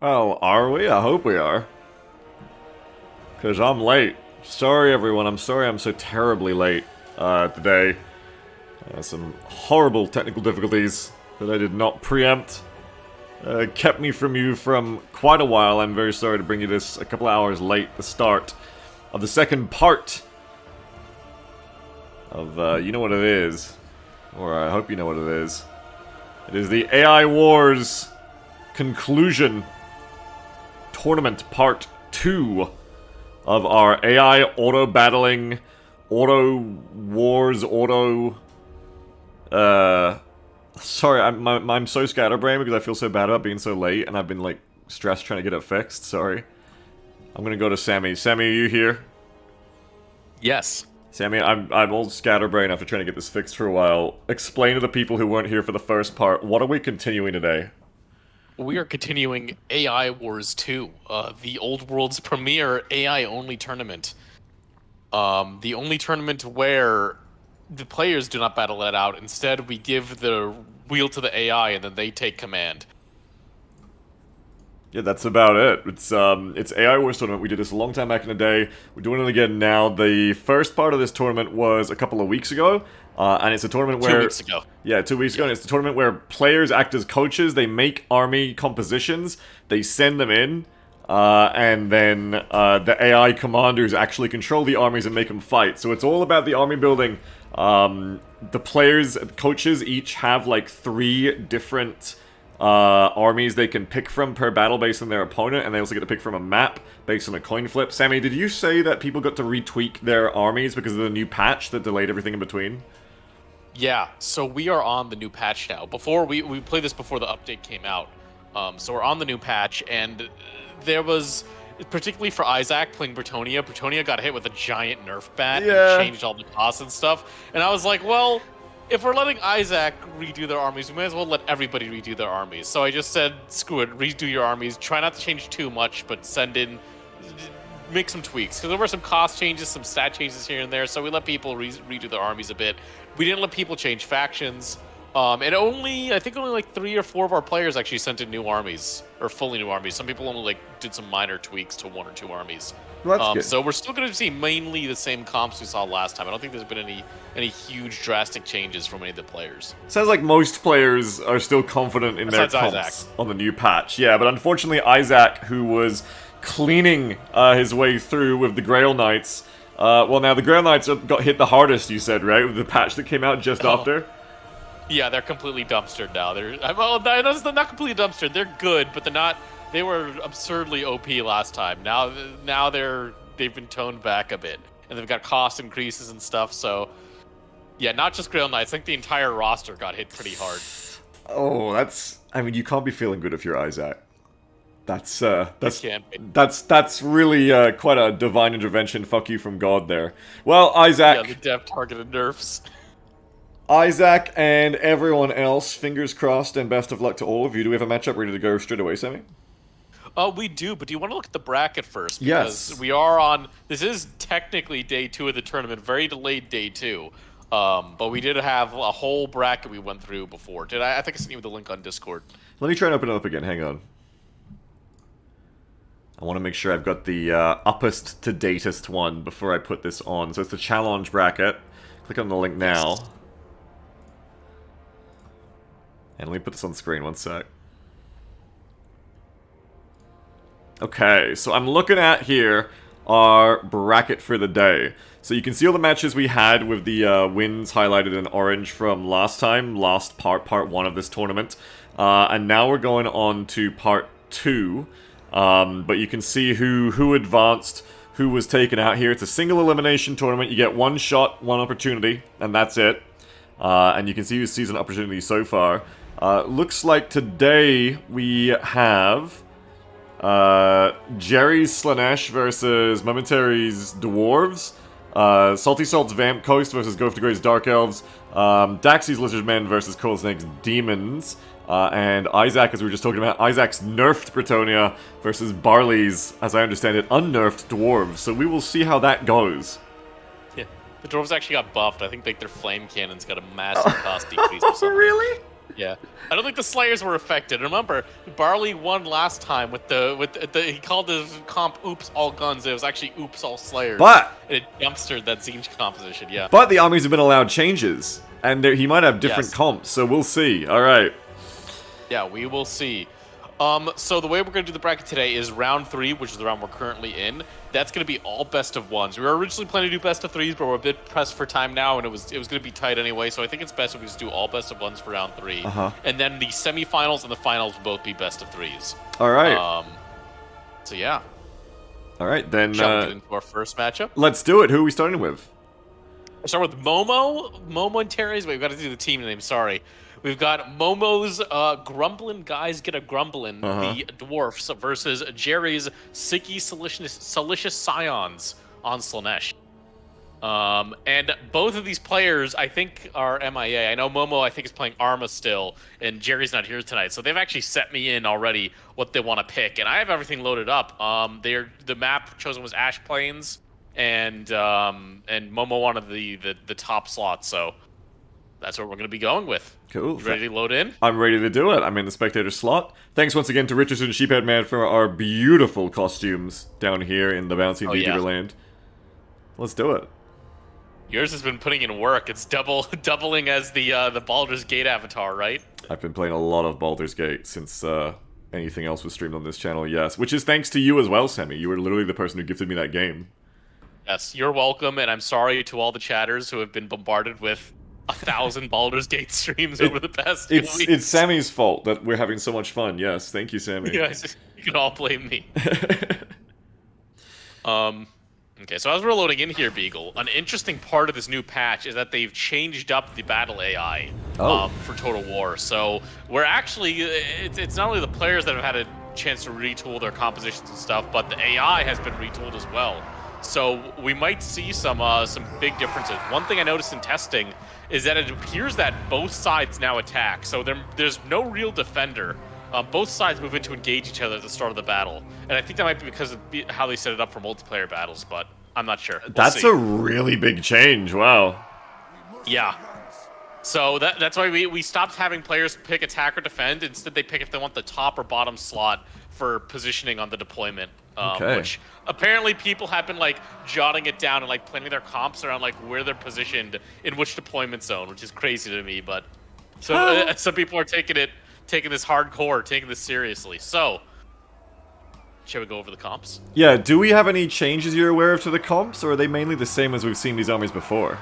Well, are we? I hope we are. Because I'm late. Sorry, everyone. I'm sorry I'm so terribly late today. Some horrible technical difficulties that I did not preempt. Kept me from you from quite a while. I'm very sorry to bring you this a couple hours late, the start of the second part of, you know what it is. Or I hope you know what it is. It is the AI Wars conclusion tournament part 2 of our AI auto-battling, auto-wars, sorry, I'm so scatterbrained because I feel so bad about being so late, and I've been, like, stressed trying to get it fixed, sorry. I'm gonna go to Sammy. Sammy, are you here? Yes. Sammy, I'm all scatterbrained after trying to get this fixed for a while. Explain to the people who weren't here for the first part, what are we continuing today? We are continuing AI Wars 2, the old world's premier AI-only tournament. The only tournament where the players do not battle it out. Instead, we give the wheel to the AI and then they take command. Yeah, that's about it. It's AI Wars tournament. We did this a long time back in the day. We're doing it again now. The first part of this tournament was a couple of weeks ago, and it's a tournament where 2 weeks ago. Yeah, 2 weeks ago, and it's a tournament where players act as coaches. They make army compositions, they send them in, and then the AI commanders actually control the armies and make them fight. So it's all about the army building. The players, coaches, each have like 3 different armies they can pick from per battle based on their opponent, and they also get to pick from a map based on a coin flip. Sammy, did you say that people got to retweak their armies because of the new patch that delayed everything in between? Yeah, so we are on the new patch now. Before we played this before the update came out. So we're on the new patch, and there was, particularly for Isaac playing Bretonia, Bretonia got hit with a giant nerf bat and changed all the costs and stuff. And I was like, well, if we're letting Isaac redo their armies, we may as well let everybody redo their armies. So I just said, screw it, redo your armies. Try not to change too much, but make some tweaks. Because there were some cost changes, some stat changes here and there, so we let people redo their armies a bit. We didn't let people change factions. And I think only like 3 or 4 of our players actually sent in new armies, or fully new armies. Some people only like did some minor tweaks to 1 or 2 armies. Well, that's good. So we're still going to see mainly the same comps we saw last time. I don't think there's been any huge drastic changes from any of the players. Sounds like most players are still confident in Besides their comps Isaac. on the new patch. Yeah, but unfortunately Isaac, who was cleaning his way through with the Grail Knights, well, now the Grail Knights got hit the hardest, you said, right? With the patch that came out just after? Yeah, they're completely dumpstered now. Well, they're not completely dumpstered. They're good, but they're not. They were absurdly OP last time. Now they've been toned back a bit, and they've got cost increases and stuff. So, yeah, not just Grail Knights. I think the entire roster got hit pretty hard. Oh, I mean, you can't be feeling good if you're Isaac. That's really quite a divine intervention. Fuck you from God there. Well, Isaac. Yeah, the dev targeted nerfs. Isaac and everyone else, fingers crossed, and best of luck to all of you. Do we have a matchup ready to go straight away, Sammy? We do, but do you want to look at the bracket first? Because Yes. we are on. This is technically day 2 of the tournament, very delayed day 2. But we did have a whole bracket we went through before. I think I sent you the link on Discord. Let me try and open it up again. Hang on. I want to make sure I've got the uppest to datest one before I put this on. So it's the challenge bracket. Click on the link now. And let me put this on screen, one sec. Okay, so I'm looking at here our bracket for the day. So you can see all the matches we had with the wins highlighted in orange from last time, part 1 of this tournament. And now we're going on to part 2. But you can see who advanced, who was taken out here. It's a single elimination tournament. You get 1 shot, 1 opportunity, and that's it. And you can see who's season opportunity so far. Looks like today we have Jerry's Slanesh versus Momentary's Dwarves, Salty Salt's Vamp Coast versus Go to Gray's Dark Elves, Daxy's Lizard Men versus Cold Snake's Demons, and Isaac, as we were just talking about, Isaac's nerfed Bretonia versus Barley's, as I understand it, unnerfed Dwarves. So we will see how that goes. Yeah, the dwarves actually got buffed. I think like their flame cannons got a massive cost decrease or something. Really? Yeah, I don't think the Slayers were affected. Remember, Barley won last time with the he called his comp "Oops All Guns." It was actually "Oops All Slayers." But and it dumpstered that Zinj composition. Yeah. But the armies have been allowed changes, and he might have different Yes. comps, so we'll see. All right. Yeah, we will see. So the way we're going to do the bracket today is round 3, which is the round we're currently in. That's going to be all best of ones. We were originally planning to do best of 3s, but we're a bit pressed for time now, and it was going to be tight anyway. So I think it's best if we just do all best of ones for round 3, and then the semifinals and the finals will both be best of 3s. All right. So yeah. All right, then. Shall we get into our first matchup? Let's do it. Who are we starting with? We'll start with Momo and Terry's. Wait, we've got to do the team name. Sorry. We've got Momo's Grumblin' Guys Get a Grumblin', the Dwarfs, versus Jerry's Sicky Silicious Scions on Slaanesh. And both of these players, I think, are MIA. I know Momo, I think, is playing Arma still, and Jerry's not here tonight. So they've actually set me in already what they want to pick, and I have everything loaded up. The map chosen was Ash Plains, and Momo wanted the top slot, so that's what we're going to be going with. Cool. You ready to load in? I'm ready to do it. I'm in the spectator slot. Thanks once again to Richardson Sheephead Man for our beautiful costumes down here in the bouncy VTuber land. Let's do it. Yours has been putting in work. It's doubling as the Baldur's Gate avatar, right? I've been playing a lot of Baldur's Gate since anything else was streamed on this channel, yes. Which is thanks to you as well, Sammy. You were literally the person who gifted me that game. Yes, you're welcome, and I'm sorry to all the chatters who have been bombarded with 1,000 Baldur's Gate streams over the past few weeks. It's Sammy's fault that we're having so much fun, yes. Thank you, Sammy. Yeah, you can all blame me. Okay, so as we're loading in here, Beagle, an interesting part of this new patch is that they've changed up the battle AI for Total War. So we're actually, it's not only the players that have had a chance to retool their compositions and stuff, but the AI has been retooled as well. So we might see some big differences. One thing I noticed in testing is that it appears that both sides now attack. So there's no real defender. Both sides move in to engage each other at the start of the battle. And I think that might be because of how they set it up for multiplayer battles, but I'm not sure. That's a really big change, wow. Yeah. So that's why we stopped having players pick attack or defend. Instead, they pick if they want the top or bottom slot for positioning on the deployment. Which apparently people have been like jotting it down and like planning their comps around like where they're positioned in which deployment zone, which is crazy to me. But so some people are taking this hardcore, taking this seriously. So shall we go over the comps? Yeah, do we have any changes you're aware of to the comps, or are they mainly the same as we've seen these armies before?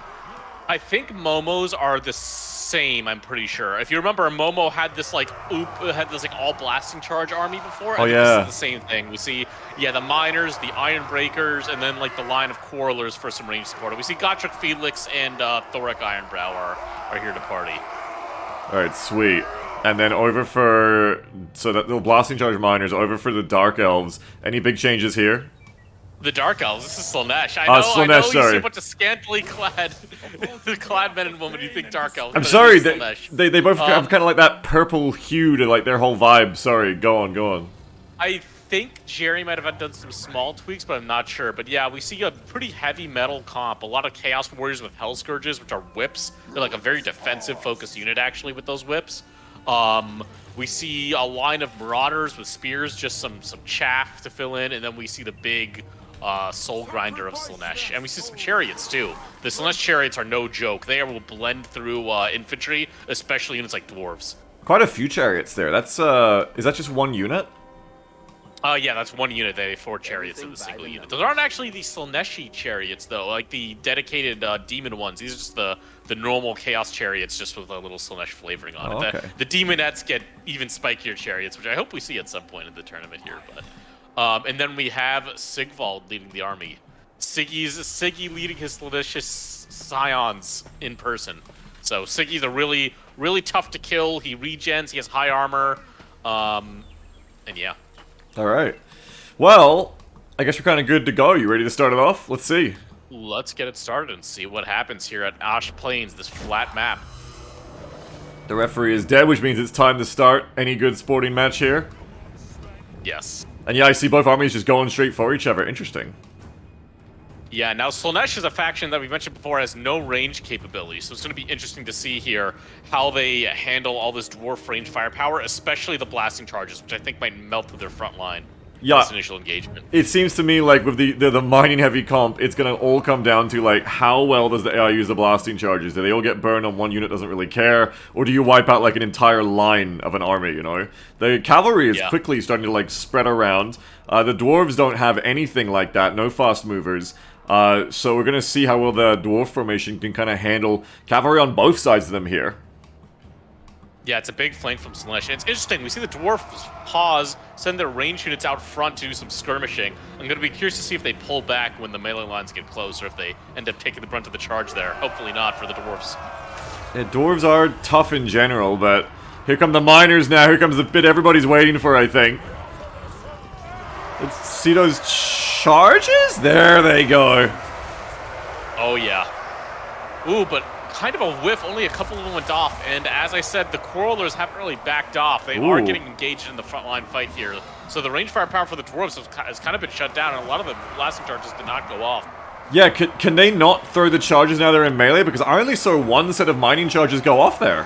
I think Momo's are the same, I'm pretty sure. If you remember, Momo had this like all blasting charge army before. I think this is the same thing. We see the miners, the iron breakers, and then like the line of quarrelers for some range support. We see Gotrek Felix and Thorek Ironbrow are here to party. Alright, sweet. And then over for the blasting charge miners, over for the dark elves. Any big changes here? The Dark Elves, this is Slaanesh. I know you see a bunch of scantily clad men and women, you think Dark Elves. I'm sorry, they both have kind of like that purple hue to like their whole vibe. Sorry, go on. I think Jerry might have done some small tweaks, but I'm not sure. But yeah, we see a pretty heavy metal comp. A lot of Chaos Warriors with Hell Scourges, which are whips. They're like a very defensive focused unit, actually, with those whips. We see a line of Marauders with spears, just some chaff to fill in, and then we see the big soul grinder of Slaanesh. And we see some chariots, too. The Slaanesh chariots are no joke. They will blend through infantry, especially units like dwarves. Quite a few chariots there. That's, is that just one unit? Yeah, that's one unit. They have 4 chariots in the single unit. Those aren't actually the Slaaneshi chariots, though, like the dedicated demon ones. These are just the normal chaos chariots, just with a little Slaanesh flavoring on it. Okay. The demonettes get even spikier chariots, which I hope we see at some point in the tournament here. But and then we have Sigvald leading the army. Siggy leading his Slaanesh scions in person. So Siggy's a really, really tough to kill. He regens. He has high armor. And yeah. All right. Well, I guess we're kind of good to go. You ready to start it off? Let's see. Let's get it started and see what happens here at Ash Plains, this flat map. The referee is dead, which means it's time to start any good sporting match here. Yes. And yeah, I see both armies just going straight for each other. Interesting. Yeah, now Slaanesh is a faction that we mentioned before has no range capability, so it's going to be interesting to see here how they handle all this dwarf range firepower, especially the blasting charges, which I think might melt through their front line in Yeah. this initial engagement. It seems to me like with the mining heavy comp, it's gonna all come down to like how well does the AI use the blasting charges? Do they all get burned on one unit doesn't really care, or do you wipe out like an entire line of an army? You know, the cavalry is quickly starting to like spread around. The dwarves don't have anything like that, no fast movers. So we're gonna see how well the dwarf formation can kind of handle cavalry on both sides of them here. Yeah, it's a big flank from Slaanesh. It's interesting. We see the dwarfs pause, send their range units out front to do some skirmishing. I'm going to be curious to see if they pull back when the melee lines get close, or if they end up taking the brunt of the charge there. Hopefully not for the dwarfs. Yeah, dwarves are tough in general, but here come the miners now. Here comes the bit everybody's waiting for, I think. Let's see those charges? There they go. Oh, yeah. Ooh, but kind of a whiff. Only a couple of them went off. And as I said, the Quarrelers haven't really backed off. They are getting engaged in the frontline fight here. So the range firepower for the Dwarves has kind of been shut down, and a lot of the blasting charges did not go off. Yeah, can they not throw the charges now they're in melee? Because I only saw one set of mining charges go off there.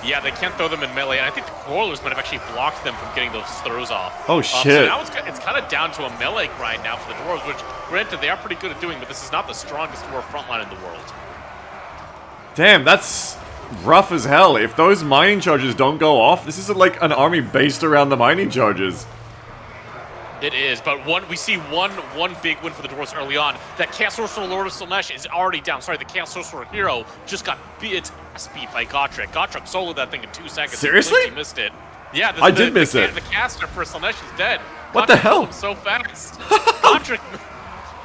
Yeah, they can't throw them in melee, and I think the Quarrelers might have actually blocked them from getting those throws off. Oh, shit. So now it's kind of down to a melee grind now for the Dwarves, which, granted, they are pretty good at doing, but this is not the strongest Dwarf frontline in the world. Damn, that's rough as hell. If those mining charges don't go off, this isn't like an army based around the mining charges. It is, but we see one big win for the Dwarves early on. That Chaos Sorcerer Lord of Slaanesh is already down. Sorry, the Chaos Sorcerer Hero just got its ass beat by Gotrek. Gotrek soloed that thing in 2 seconds. Seriously? He missed it. Yeah, I did miss it. The caster for Slaanesh is dead. What Gotrek the hell? killed him so fast.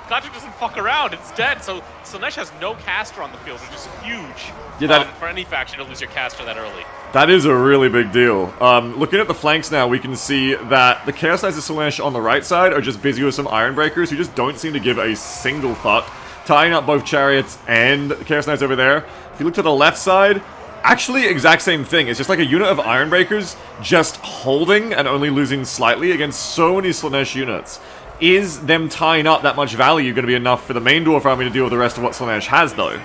Gotrek doesn't fuck around. It's dead. So Slaanesh has no caster on the field, which is huge. Yeah, for any faction to lose your caster that early. That is a really big deal. Looking at the flanks now, we can see that the Chaos Knights of Slaanesh on the right side are just busy with some Ironbreakers who just don't seem to give a single fuck, tying up both Chariots and Chaos Knights over there. If you look to the left side, actually exact same thing. It's just like a unit of Ironbreakers just holding and only losing slightly against so many Slaanesh units. Is them tying up that much value going to be enough for the main Dwarf army to deal with the rest of what Slaanesh has, though?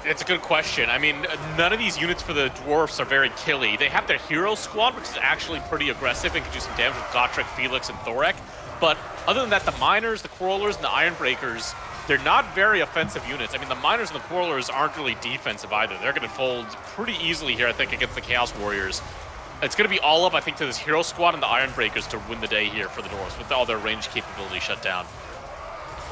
It's a good question. I mean, none of these units for the Dwarfs are very killy. They have their Hero Squad, which is actually pretty aggressive and can do some damage with Gotrek, Felix, and Thorek. But other than that, the Miners, the Quarrelers, and the Ironbreakers, they're not very offensive units. I mean, the Miners and the Quarrelers aren't really defensive either. They're going to fold pretty easily here, I think, against the Chaos Warriors. It's going to be all up, I think, to this Hero Squad and the Ironbreakers to win the day here for the Dwarves, with all their range capability shut down.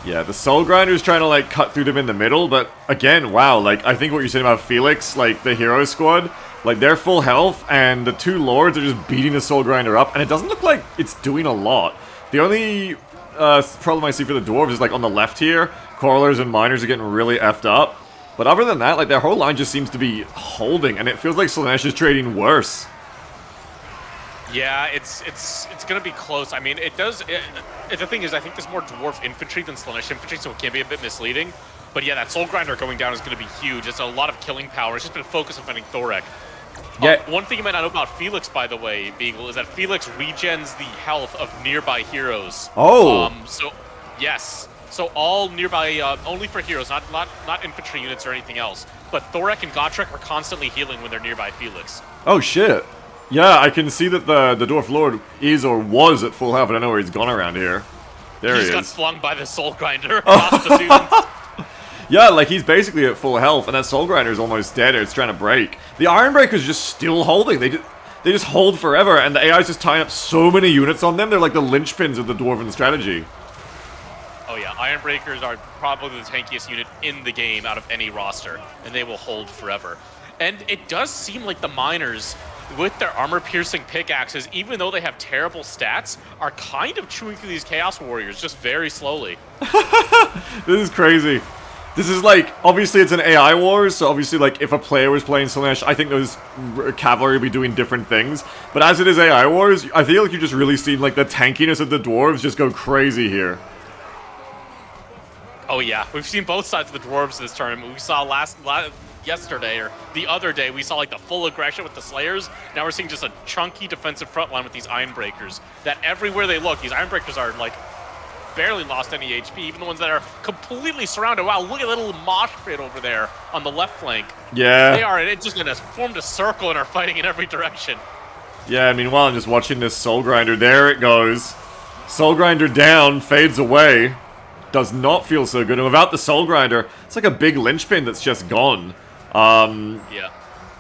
Yeah, the Soul Grinder's trying to, like, cut through them in the middle, but, again, wow, like, I think what you're saying about Felix, like, the Hero Squad, like, they're full health, and the two Lords are just beating the Soul Grinder up, and it doesn't look like it's doing a lot. The only problem I see for the Dwarves is, like, on the left here, Quarrelers and Miners are getting really effed up, but other than that, like, their whole line just seems to be holding, and it feels like Slaanesh is trading worse. Yeah, it's going to be close. I mean, it does... the thing is, I think there's more Dwarf infantry than Slaanesh infantry, so it can be a bit misleading. But yeah, that Soul Grinder going down is going to be huge. It's a lot of killing power. It's just been focused on fighting Thorek. Yeah. One thing you might not know about Felix, by the way, Beagle, is that Felix regens the health of nearby heroes. Oh! So, yes. So all nearby, only for heroes, not infantry units or anything else. But Thorek and Gotrek are constantly healing when they're nearby Felix. Oh, shit. Yeah, I can see that the Dwarf Lord is or was at full health. I don't know where he's gone around here. There he is. He's got flung by the Soul Grinder across the dunes. Yeah, like he's basically at full health, and that Soul Grinder is almost dead, or it's trying to break. The Ironbreaker's just still holding. They just hold forever, and the AI's just tying up so many units on them. They're like the linchpins of the Dwarven strategy. Oh yeah, Ironbreakers are probably the tankiest unit in the game out of any roster, and they will hold forever. And it does seem like the Miners, with their armor-piercing pickaxes, even though they have terrible stats, are kind of chewing through these Chaos Warriors just very slowly. This is crazy. This is like, obviously it's an AI war, so obviously like if a player was playing Slaanesh, I think those cavalry would be doing different things. But as it is AI wars, I feel like you just really seen like the tankiness of the dwarves just go crazy here. Oh yeah, we've seen both sides of the dwarves this tournament. We saw yesterday, or the other day, we saw like the full aggression with the Slayers. Now we're seeing just a chunky defensive front line with these Ironbreakers. That everywhere they look, these Ironbreakers are like barely lost any HP, even the ones that are completely surrounded. Wow, look at the little mosh pit over there on the left flank. Yeah. They are just formed a circle and are fighting in every direction. Yeah, meanwhile, I'm just watching this Soul Grinder. There it goes. Soul Grinder down, fades away. Does not feel so good. And without the Soul Grinder, it's like a big linchpin that's just gone. Yeah.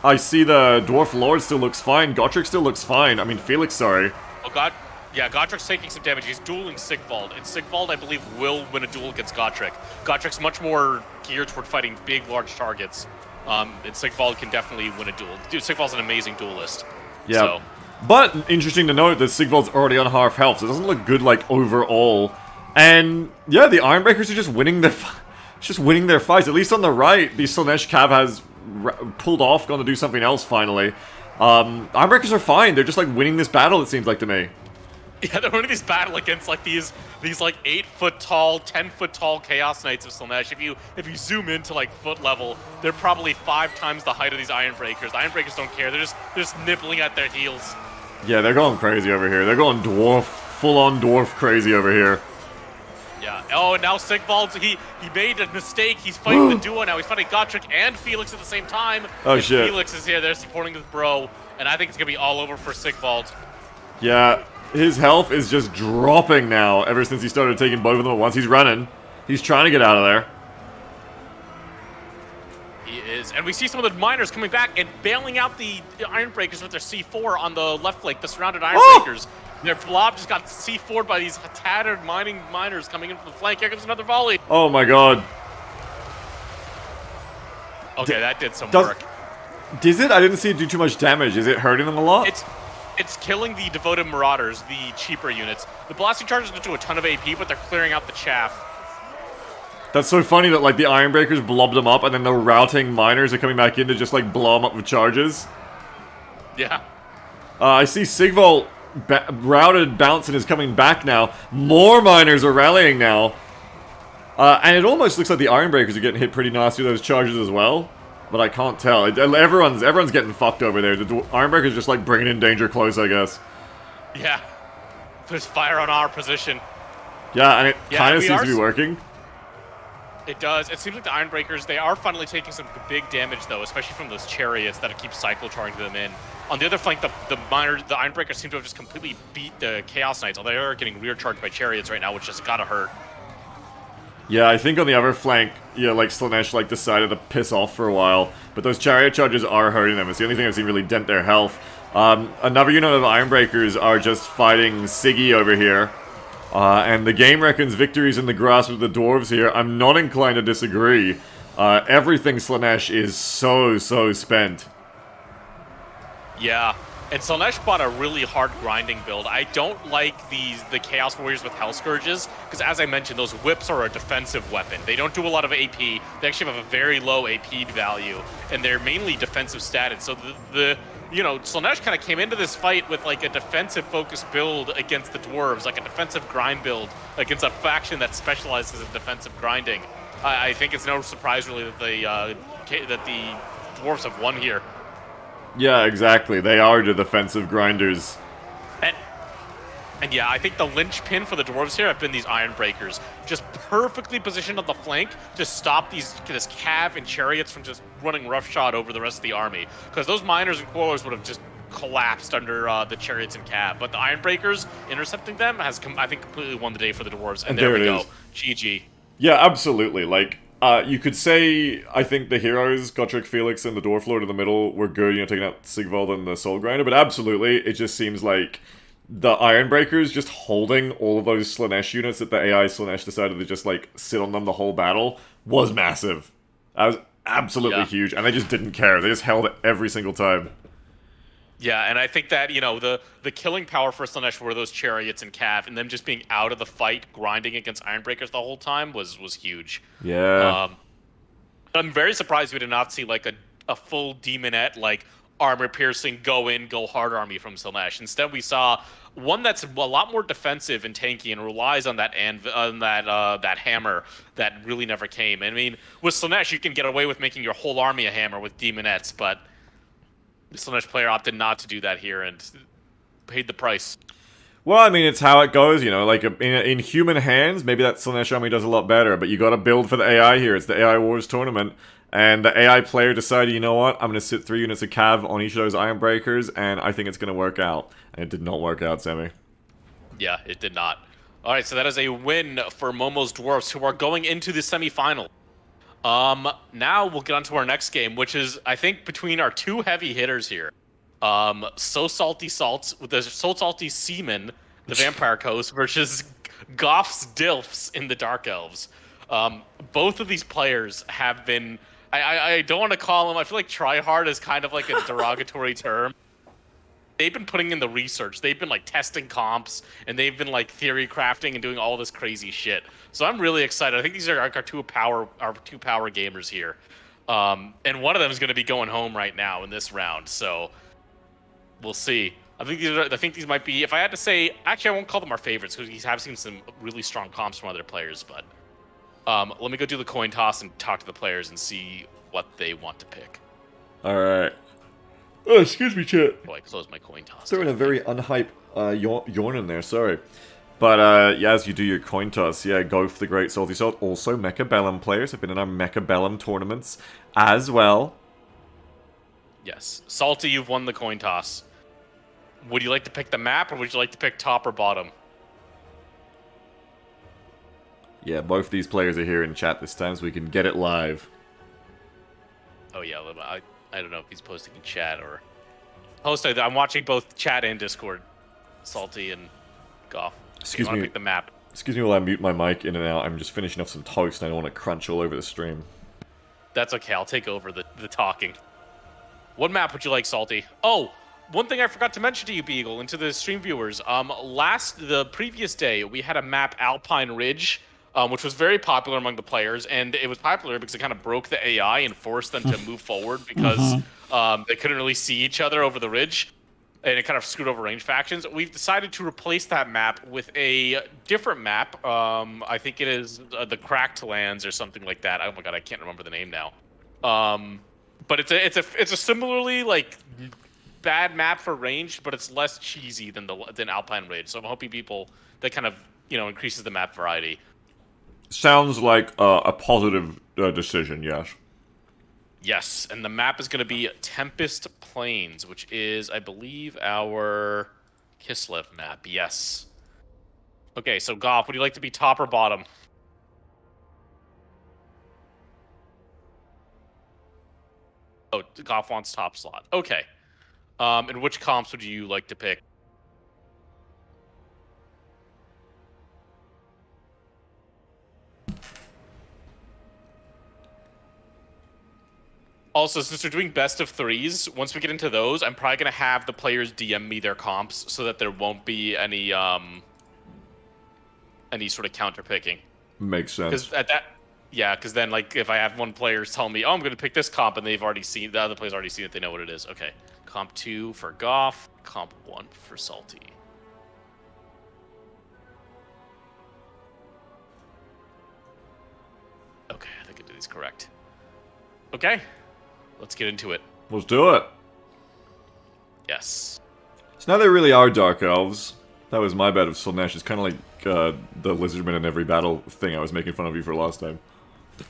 I see the Dwarf Lord still looks fine. Gotrek still looks fine. I mean, Felix, sorry. Oh, God. Yeah, Gotrek's taking some damage. He's dueling Sigvald, and Sigvald, I believe, will win a duel against Gotrek. Gotrek's much more geared toward fighting big, large targets, and Sigvald can definitely win a duel. Dude, Sigvald's an amazing duelist. Yeah. So. But, interesting to note that Sigvald's already on half health, so it doesn't look good, like, overall. And, yeah, the Ironbreakers are just winning their fights. At least on the right, the Slaanesh Cav has pulled off, gone to do something else, finally. Ironbreakers are fine. They're just, like, winning this battle, it seems like to me. Yeah, they're winning this battle against like these like 8-foot tall, 10-foot tall Chaos Knights of Slaanesh. If you zoom into like foot level, they're probably 5 times the height of these Ironbreakers. The Ironbreakers don't care. They're just nibbling at their heels. Yeah, they're going crazy over here. They're going dwarf, full-on dwarf crazy over here. Yeah. Oh, and now Sigvald's he made a mistake. He's fighting the duo now. He's fighting Gotrek and Felix at the same time. Oh and shit. Felix is here. They're supporting his bro, and I think it's gonna be all over for Sigvald. Yeah. His health is just dropping now ever since he started taking both of them at once. He's running. He's trying to get out of there. He is. And we see some of the miners coming back and bailing out the Ironbreakers with their C4 on the left flank, the surrounded Ironbreakers. Their blob just got C4'd by these tattered miners coming in from the flank. Here comes another volley. Oh my god. Okay, that did some work. Does it? I didn't see it do too much damage. Is it hurting them a lot? It's killing the Devoted Marauders, the cheaper units. The Blasting Charges don't do a ton of AP, but they're clearing out the chaff. That's so funny that, like, the Ironbreakers blobbed them up, and then the routing miners are coming back in to just, like, blow them up with charges. Yeah. I see Sigvald routed Bounce and is coming back now. More miners are rallying now. And it almost looks like the Ironbreakers are getting hit pretty nasty with those charges as well. But I can't tell. Everyone's getting fucked over there. The Ironbreaker's just like bringing in danger close, I guess. Yeah. There's fire on our position. Yeah, and it kind of seems to be working. It does. It seems like the Ironbreakers, they are finally taking some big damage, though, especially from those chariots that keep cyclo-charging them in. On the other flank, the Ironbreakers seem to have just completely beat the Chaos Knights, although they are getting rear charged by chariots right now, which just gotta hurt. Yeah, I think on the other flank, yeah, like Slaanesh like decided to piss off for a while, but those chariot charges are hurting them. It's the only thing I've seen really dent their health. Another unit of Ironbreakers are just fighting Siggy over here, and the game reckons victories in the grasp of the dwarves here. I'm not inclined to disagree. Everything Slaanesh is so spent. Yeah. And Slaanesh bought a really hard grinding build. I don't like the Chaos Warriors with Hell Scourges, because as I mentioned, those whips are a defensive weapon. They don't do a lot of AP. They actually have a very low AP value, and they're mainly defensive stated. So Slaanesh kind of came into this fight with like a defensive focused build against the dwarves, like a defensive grind build against a faction that specializes in defensive grinding. I think it's no surprise really that the dwarves have won here. Yeah, exactly. They are the defensive grinders. And yeah, I think the linchpin for the dwarves here have been these Ironbreakers, just perfectly positioned on the flank to stop this cav and chariots from just running roughshod over the rest of the army. Because those miners and quarrelers would have just collapsed under the chariots and cav. But the Ironbreakers intercepting them has, I think, completely won the day for the dwarves. And there we go. GG. Yeah, absolutely. Like, you could say, I think the heroes, Gotrek, Felix, and the Dwarf Lord in the middle were good, taking out Sigvald and the Soul Grinder, but absolutely, it just seems like the Ironbreakers just holding all of those Slaanesh units that the AI Slaanesh decided to just, like, sit on them the whole battle was massive. That was absolutely huge, and they just didn't care. They just held it every single time. Yeah, and I think that, the killing power for Slaanesh were those chariots and cav, and them just being out of the fight, grinding against Ironbreakers the whole time was huge. Yeah. I'm very surprised we did not see, like, a full demonette, like, armor-piercing, go hard army from Slaanesh. Instead, we saw one that's a lot more defensive and tanky and relies on that that hammer that really never came. I mean, with Slaanesh, you can get away with making your whole army a hammer with demonettes, but the Slaanesh player opted not to do that here and paid the price. Well, I mean, it's how it goes, you know. Like, in human hands, maybe that Slaanesh army does a lot better, but you gotta build for the AI here. It's the AI WARZ tournament, and the AI player decided, you know what, I'm gonna sit 3 units of Cav on each of those Iron Breakers, and I think it's gonna work out. And it did not work out, Sammy. Yeah, it did not. All right, so that is a win for Momo's Dwarfs, who are going into the semifinal. Now we'll get on to our next game, which is, I think, between our 2 heavy hitters here. So Salty Salts with the So Salty Seaman, the Vampire Coast, versus Goff's Dilfs in the Dark Elves. Both of these players have been, I don't want to call them, I feel like tryhard is kind of like a derogatory term. They've been putting in the research. They've been like testing comps, and they've been like theory crafting and doing all this crazy shit. So I'm really excited. I think these are like our two power gamers here, and one of them is going to be going home right now in this round. So we'll see. I think these might be. If I had to say, actually, I won't call them our favorites because we have seen some really strong comps from other players. But let me go do the coin toss and talk to the players and see what they want to pick. All right. Oh, excuse me, chat. Oh, I closed my coin toss. Throwing a very unhype yawn in there, sorry. But yeah, as you do your coin toss, yeah, go for the Great Salty Salt. Also, Mecha Bellum players have been in our Mecha Bellum tournaments as well. Yes. Salty, you've won the coin toss. Would you like to pick the map, or would you like to pick top or bottom? Yeah, both these players are here in chat this time, so we can get it live. Oh, yeah, I don't know if he's posting in chat or... I'm watching both chat and Discord. Salty and Goff. Excuse me. Pick the map. Excuse me while I mute my mic in and out. I'm just finishing off some toast and I don't want to crunch all over the stream. That's okay. I'll take over the talking. What map would you like, Salty? Oh, one thing I forgot to mention to you, Beagle, and to the stream viewers. The previous day, we had a map, Alpine Ridge, which was very popular among the players, and it was popular because it kind of broke the AI and forced them to move forward because they couldn't really see each other over the ridge, and it kind of screwed over range factions. We've decided to replace that map with a different map. I think it is the Cracked Lands or something like that. Oh my god, I can't remember the name now. But it's a similarly like bad map for range, but it's less cheesy than Alpine Ridge. So I'm hoping people that kind of increases the map variety. Sounds like a positive decision, yes. Yes, and the map is going to be Tempest Plains, which is, I believe, our Kislev map. Yes. Okay, so Goff, would you like to be top or bottom? Oh, Goff wants top slot. Okay. And which comps would you like to pick? Also, since we're doing best of threes, once we get into those, I'm probably going to have the players DM me their comps so that there won't be any sort of counter picking. Makes sense. Because then, like, if I have one player tell me, oh, I'm going to pick this comp, and they've already seen, the other player's already seen it, they know what it is. Okay. Comp 2 for Goff, comp 1 for Salty. Okay, I think I did these correct. Okay. Let's get into it. Let's do it. Yes. So now they really are Dark Elves. That was my bad of Slaanesh. It's kind of like the Lizardman in every battle thing I was making fun of you for last time.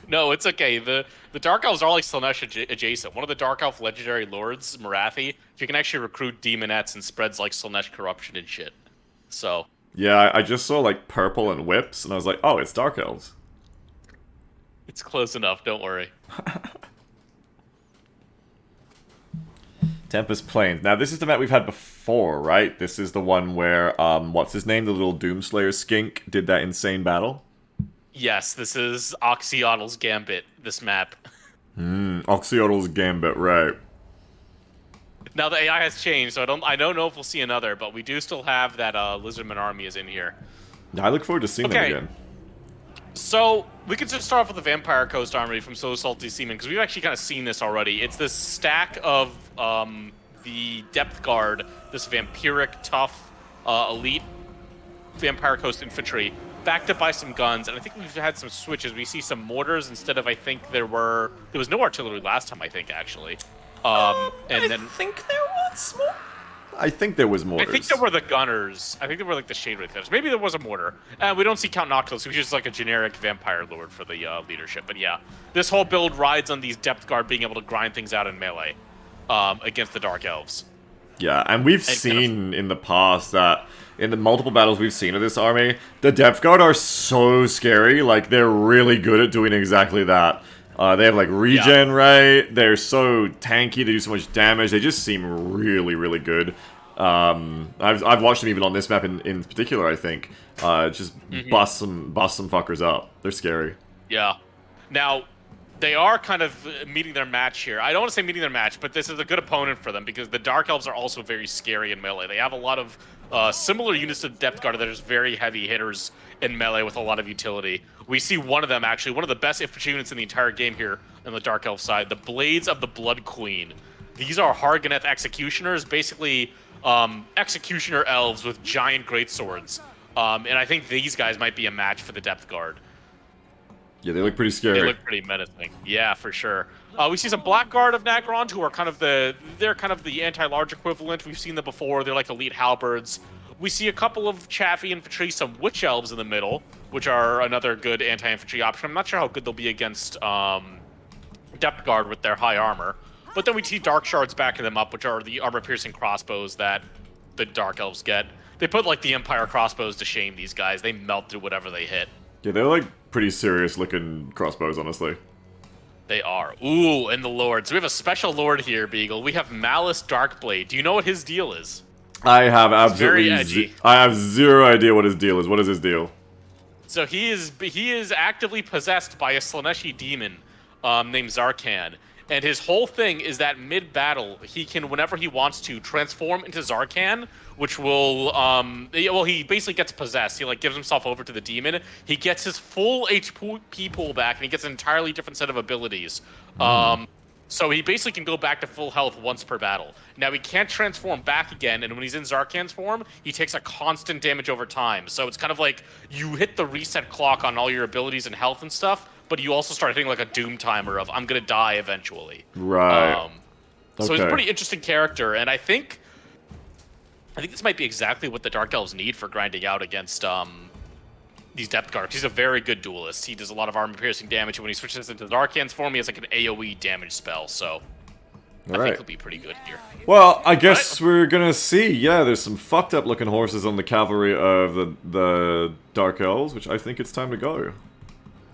No, it's okay. The Dark Elves are like Slaanesh adjacent. One of the Dark Elf legendary lords, Marathi, you can actually recruit demonettes and spreads like Slaanesh corruption and shit. So. Yeah, I just saw like purple and whips, and I was like, oh, it's Dark Elves. It's close enough, don't worry. Tempest Plains. Now, this is the map we've had before, right? This is the one where, what's his name? The little Doomslayer skink did that insane battle? Yes, this is Oxyotl's Gambit, this map. Oxyotl's Gambit, right. Now, the AI has changed, so I don't know if we'll see another, but we do still have that Lizardman army is in here. I look forward to seeing them again. So, we could just start off with the Vampire Coast Armory from So Salty Seaman, because we've actually kind of seen this already. It's this stack of the Depth Guard, this vampiric, tough, elite Vampire Coast infantry, backed up by some guns, and I think we've had some switches. We see some mortars instead of, I think there was no artillery last time, I think, actually. I think there was more. I think there was mortars. I think there were the gunners. I think there were like the Shade Wraith gunners. Maybe there was a mortar. We don't see Count Noctilus, who's just like a generic vampire lord for the leadership. But yeah, this whole build rides on these Depth Guard being able to grind things out in melee against the Dark Elves. Yeah, and we've seen in the past that in the multiple battles we've seen of this army, the Depth Guard are so scary. Like, they're really good at doing exactly that. They have, like, regen, right? They're so tanky, they do so much damage. They just seem really, really good. I've watched them even on this map in particular, I think. Just bust some fuckers up. They're scary. Yeah. Now, they are kind of meeting their match here. I don't want to say meeting their match, but this is a good opponent for them because the Dark Elves are also very scary in melee. They have a lot of similar units to Depth Guard that are very heavy hitters in melee with a lot of utility. We see one of them, actually, one of the best infantry units in the entire game here on the Dark Elf side, the Blades of the Blood Queen. These are Harganeth Executioners, basically Executioner Elves with giant greatswords. And I think these guys might be a match for the Depth Guard. Yeah, they look pretty scary. They look pretty menacing. Yeah, for sure. We see some Blackguard of Nagrond, who are kind of the anti-large equivalent. We've seen them before. They're like elite halberds. We see a couple of Chaffee infantry, some Witch Elves in the middle, which are another good anti-infantry option. I'm not sure how good they'll be against Depth Guard with their high armor. But then we see Dark Shards backing them up, which are the armor-piercing crossbows that the Dark Elves get. They put, like, the Empire crossbows to shame, these guys. They melt through whatever they hit. Yeah, they're, like, pretty serious-looking crossbows, honestly. They are. Ooh, and the Lord. So we have a special Lord here, Beagle. We have Malice Darkblade. Do you know what his deal is? I have absolutely... Very edgy. I have zero idea what his deal is. What is his deal? So he is actively possessed by a Slaneshi demon named Zarkan. And his whole thing is that mid-battle, he can, whenever he wants to, transform into Zarkan, which will, well, he basically gets possessed. He, like, gives himself over to the demon. He gets his full HP pool back, and he gets an entirely different set of abilities. So he basically can go back to full health once per battle. Now, he can't transform back again, and when he's in Zarkan's form, he takes a constant damage over time. So it's kind of like you hit the reset clock on all your abilities and health and stuff, but you also start hitting like a doom timer of, I'm going to die eventually. Right. So he's a pretty interesting character, and I think this might be exactly what the Dark Elves need for grinding out against these Depth Guards. He's a very good duelist. He does a lot of armor-piercing damage, and when he switches into Zarkan's form, he has like an AoE damage spell, so I think he'll be pretty good here. Well, I guess we're gonna see. Yeah, there's some fucked up looking horses on the cavalry of the Dark Elves, which I think it's time to go.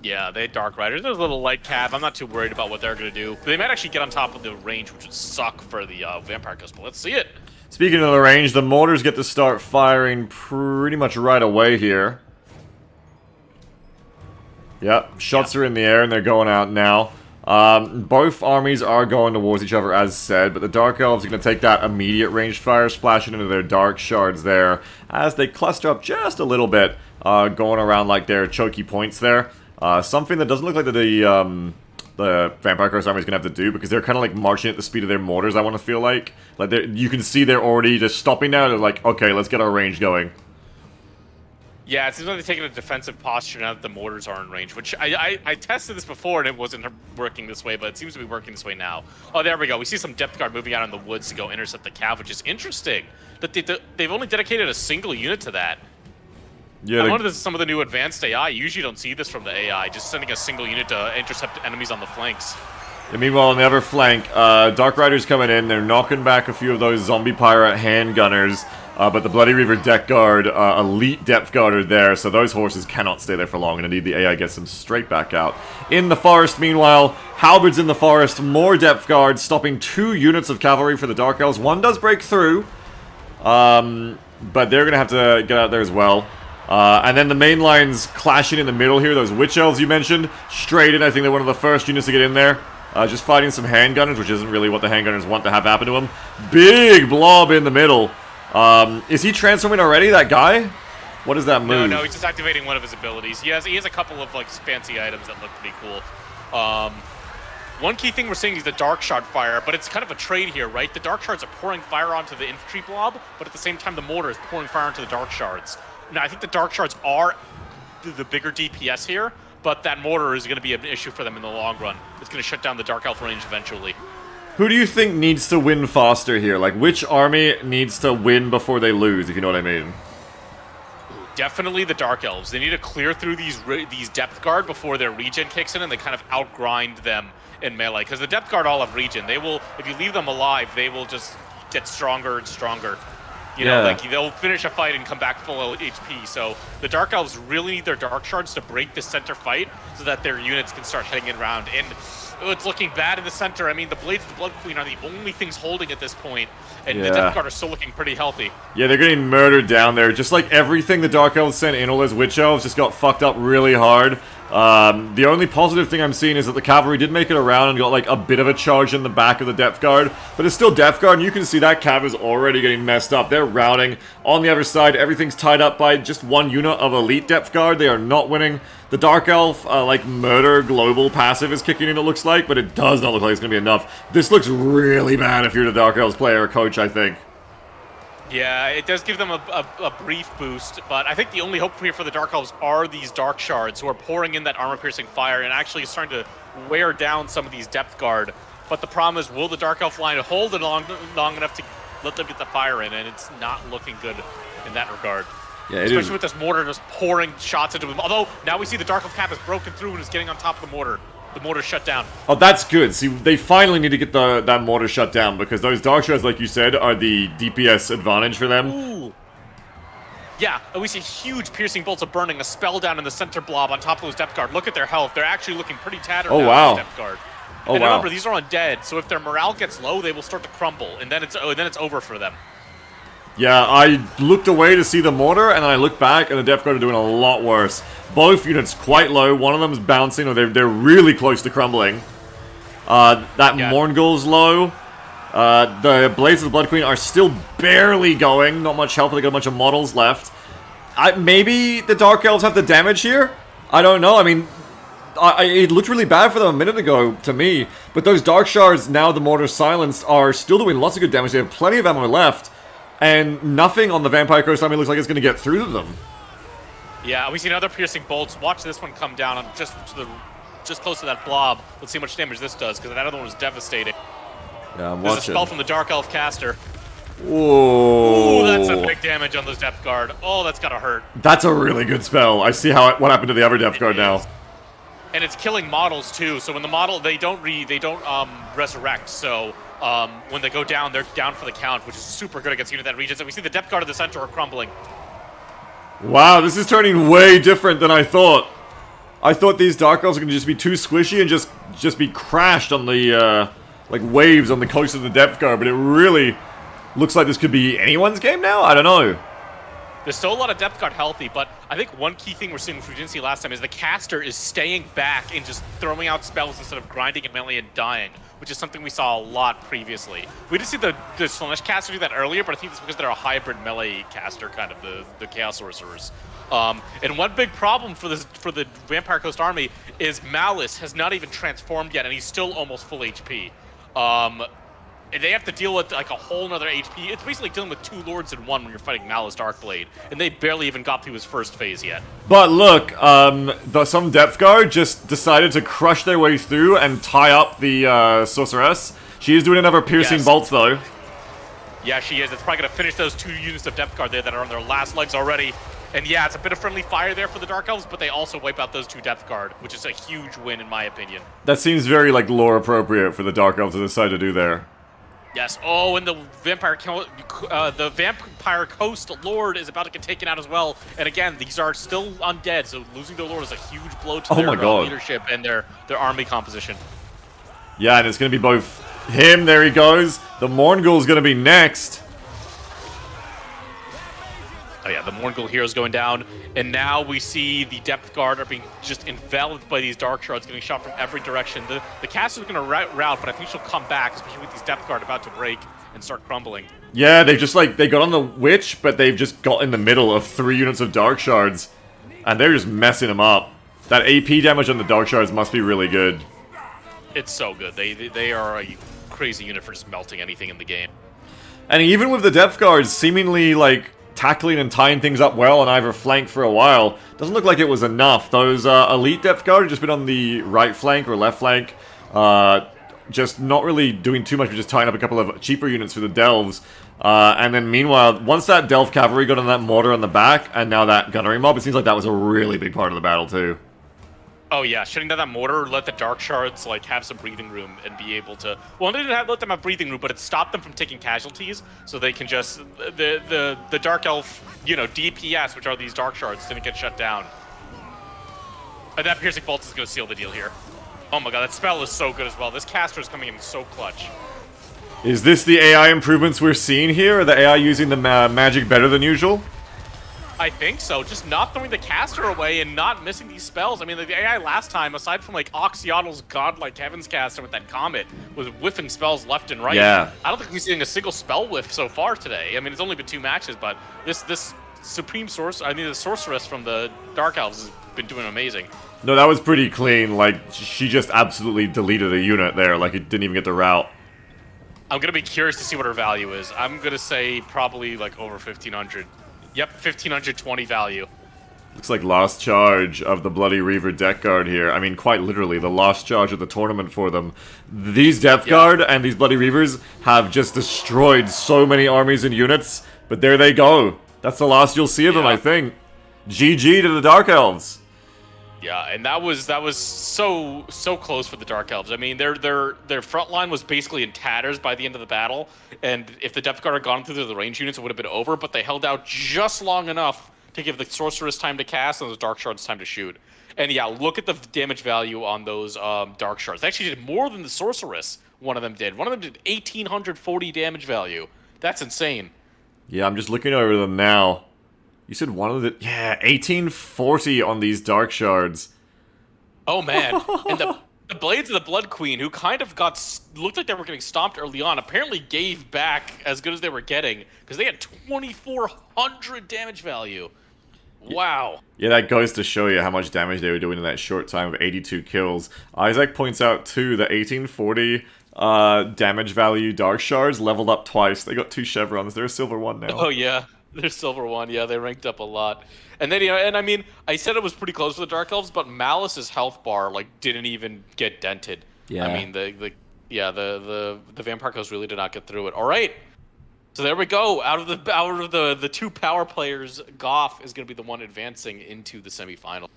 Yeah, they Dark Riders. There's a little light cav. I'm not too worried about what they're going to do. They might actually get on top of the range, which would suck for the Vampire Cusp. Let's see it. Speaking of the range, the mortars get to start firing pretty much right away here. Yep, shots are in the air and they're going out now. Both armies are going towards each other as said, but the Dark Elves are going to take that immediate ranged fire, splashing into their Dark Shards there, as they cluster up just a little bit, going around like their choky points there. Something that doesn't look like the Vampire Curse army is going to have to do, because they're kind of like marching at the speed of their mortars, I want to feel like. Like you can see they're already just stopping now, they're like, okay, let's get our range going. Yeah, it seems like they're taking a defensive posture now that the mortars are in range, which I tested this before and it wasn't working this way, but it seems to be working this way now. Oh, there we go. We see some Depth Guard moving out in the woods to go intercept the cav, which is interesting. That they've only dedicated a single unit to that. Yeah, I wonder if this is some of the new advanced AI. You usually don't see this from the AI, just sending a single unit to intercept enemies on the flanks. And meanwhile, on the other flank, Dark Riders coming in. They're knocking back a few of those zombie pirate handgunners. But the Bloody Reaver Deck Guard, elite Depth Guard are there, so those horses cannot stay there for long, and indeed the AI gets them straight back out. In the forest, meanwhile, halberds in the forest, more Depth Guards, stopping 2 units of cavalry for the Dark Elves. One does break through, but they're going to have to get out there as well. And then the main lines clashing in the middle here, those Witch Elves you mentioned, straight in. I think they're one of the first units to get in there. Just fighting some handgunners, which isn't really what the handgunners want to have happen to them. Big blob in the middle. Is he transforming already, that guy? What is that move? No, he's just activating one of his abilities. He has a couple of like fancy items that look pretty cool. One key thing we're seeing is the Dark Shard fire, but it's kind of a trade here, right? The Dark Shards are pouring fire onto the infantry blob, but at the same time the mortar is pouring fire onto the Dark Shards. Now, I think the Dark Shards are the bigger DPS here, but that mortar is going to be an issue for them in the long run. It's going to shut down the Dark Elf range eventually. Who do you think needs to win faster here? Like, which army needs to win before they lose, if you know what I mean? Definitely the Dark Elves. They need to clear through these depth guard before their regen kicks in and they kind of outgrind them in melee. Because the depth guard all have regen. They will, if you leave them alive, they will just get stronger and stronger. You know, like they'll finish a fight and come back full HP. So the Dark Elves really need their Dark Shards to break the center fight so that their units can start heading in around. And it's looking bad in the center. I mean, the Blades of the Blood Queen are the only things holding at this point, and the Death Guard are still looking pretty healthy. Yeah, they're getting murdered down there. Just like everything the Dark Elves sent in, all those Witch Elves just got fucked up really hard. The only positive thing I'm seeing is that the cavalry did make it around and got like a bit of a charge in the back of the Depth Guard, but it's still Depth Guard, and you can see that cav is already getting messed up. They're routing. On the other side, everything's tied up by just one unit of Elite Depth Guard. They are not winning. The Dark Elf, like, Murder Global passive is kicking in, it looks like, but it does not look like it's going to be enough. This looks really bad if you're the Dark Elves player or coach, I think. Yeah, it does give them a brief boost, but I think the only hope here for the Dark Elves are these Dark Shards who are pouring in that armor-piercing fire and actually starting to wear down some of these Depth Guard. But the problem is, will the Dark Elf line hold it long enough to let them get the fire in, and it's not looking good in that regard. Yeah, especially with this mortar just pouring shots into him. Although, now we see the Dark Elf cap has broken through and is getting on top of the mortar. The mortar's shut down. Oh, that's good. See, they finally need to get that mortar shut down, because those Dark Shards, like you said, are the DPS advantage for them. Ooh. Yeah, and we see huge piercing bolts of burning, a spell down in the center blob on top of those Depth Guard. Look at their health. They're actually looking pretty tattered now, wow. Depth Guard. Oh, and wow. remember, these are undead, so if their morale gets low, they will start to crumble, and then it's over for them. Yeah, I looked away to see the mortar, and then I looked back, and the Depth Guard are doing a lot worse. Both units quite low. One of them is bouncing, or they're really close to crumbling. Mourngul's low. The Blades of the Blood Queen are still barely going. Not much help. They got a bunch of models left. Maybe the Dark Elves have the damage here? I don't know. I mean, it looked really bad for them a minute ago to me. But those Dark Shards, now the mortar's silenced, are still doing lots of good damage. They have plenty of ammo left. And nothing on the Vampire Coast Army looks like it's going to get through to them. Yeah, we see another piercing bolts. Watch this one come down on just close to that blob. Let's see how much damage this does, because that other one was devastating. Yeah, I'm There's watching. a spell from the Dark Elf caster. Whoa. Ooh, that's a big damage on those Depth Guard. Oh, that's gotta hurt. That's a really good spell. I see what happened to the other Depth Guard now. And it's killing models too. So when the model they don't resurrect. So when they go down, they're down for the count, which is super good against unit that regions. And we see the Depth Guard of the center are crumbling. Wow, this is turning way different than I thought. I thought these Dark Elves are going to just be too squishy and just be crashed on the, like, waves on the coast of the Depth Guard, but it really looks like this could be anyone's game now? I don't know. There's still a lot of Depth Guard healthy, but I think one key thing we're seeing, which we didn't see last time, is the caster is staying back and just throwing out spells instead of grinding and melee and dying, which is something we saw a lot previously. We did see the Slaanesh caster do that earlier, but I think it's because they're a hybrid melee caster, kind of, the Chaos Sorcerers. And one big problem for the Vampire Coast Army is Malice has not even transformed yet, and he's still almost full HP. And they have to deal with like a whole nother HP. It's basically dealing with two lords in one when you're fighting Malice Darkblade, and they barely even got through his first phase yet. But look, some Depth Guard just decided to crush their way through and tie up the Sorceress. She is doing another piercing bolts though. Yeah, she is. It's probably going to finish those two units of Depth Guard there that are on their last legs already. And yeah, it's a bit of friendly fire there for the Dark Elves, but they also wipe out those two Depth Guard, which is a huge win in my opinion. That seems very like lore appropriate for the Dark Elves to decide to do there. Yes. Oh, and the Vampire Coast Lord is about to get taken out as well. And again, these are still undead, so losing their Lord is a huge blow to their leadership and their army composition. Yeah, and it's going to be both him, there he goes. The Mourngul is going to be next. Oh yeah, the Mourngul hero's going down, and now we see the Depth Guard are being just enveloped by these Dark Shards, getting shot from every direction. The caster's going to rout, but I think she'll come back, especially with these Depth Guard about to break and start crumbling. Yeah, they just they got on the Witch, but they've just got in the middle of 3 units of Dark Shards, and they're just messing them up. That AP damage on the Dark Shards must be really good. It's so good. They are a crazy unit for just melting anything in the game. And even with the Depth Guards seemingly tackling and tying things up well on either flank for a while, doesn't look like it was enough. Those Elite Depth Guard have just been on the right flank or left flank, just not really doing too much, but just tying up a couple of cheaper units for the Delves. And then meanwhile, once that Delve Cavalry got on that mortar on the back, and now that Gunnery Mob, it seems like that was a really big part of the battle too. Oh yeah, shutting down that mortar let the Dark Shards like have some breathing room and be able to. Well, they didn't let them have breathing room, but it stopped them from taking casualties, so they can just the Dark Elf, you know, DPS, which are these Dark Shards, didn't get shut down. And that Piercing Bolt is going to seal the deal here. Oh my god, that spell is so good as well. This caster is coming in so clutch. Is this the AI improvements we're seeing here? Are the AI using the magic better than usual? I think so. Just not throwing the caster away and not missing these spells. I mean, the AI last time, aside from like Oxyottl's godlike Heaven's caster with that comet, was whiffing spells left and right. Yeah. I don't think we've seen a single spell whiff so far today. I mean, it's only been 2 matches, but this Supreme the Sorceress from the Dark Elves has been doing amazing. No, that was pretty clean. Like, she just absolutely deleted a unit there. Like, it didn't even get to route. I'm going to be curious to see what her value is. I'm going to say probably like over 1,500. Yep, 1,520 value. Looks like last charge of the Bloody Reaver Death Guard here. I mean, quite literally, the last charge of the tournament for them. These Death Guard and these Bloody Reavers have just destroyed so many armies and units, but there they go. That's the last you'll see of them, I think. GG to the Dark Elves. Yeah, and that was so close for the Dark Elves. I mean, their front line was basically in tatters by the end of the battle, and if the Depth Guard had gone through the range units, it would have been over. But they held out just long enough to give the Sorceress time to cast and the Dark Shards time to shoot. And yeah, look at the damage value on those Dark Shards. They actually did more than the Sorceress. One of them did. One of them did 1,840 damage value. That's insane. Yeah, I'm just looking over them now. You said one of the... Yeah, 1840 on these Dark Shards. Oh, man. And the Blades of the Blood Queen, who kind of looked like they were getting stomped early on, apparently gave back as good as they were getting, because they had 2,400 damage value. Wow. Yeah, that goes to show you how much damage they were doing in that short time of 82 kills. Isaac points out, too, that 1840 damage value Dark Shards leveled up twice. They got 2 chevrons. They're a silver 1 now. Oh, yeah. They're silver 1, yeah, they ranked up a lot. And then, you know, and I mean, I said it was pretty close for the Dark Elves, but Malice's health bar, like, didn't even get dented. Yeah. I mean, the Vampire Coast really did not get through it. All right. So there we go. Out of the 2 power players, Goff is going to be the one advancing into the semifinal.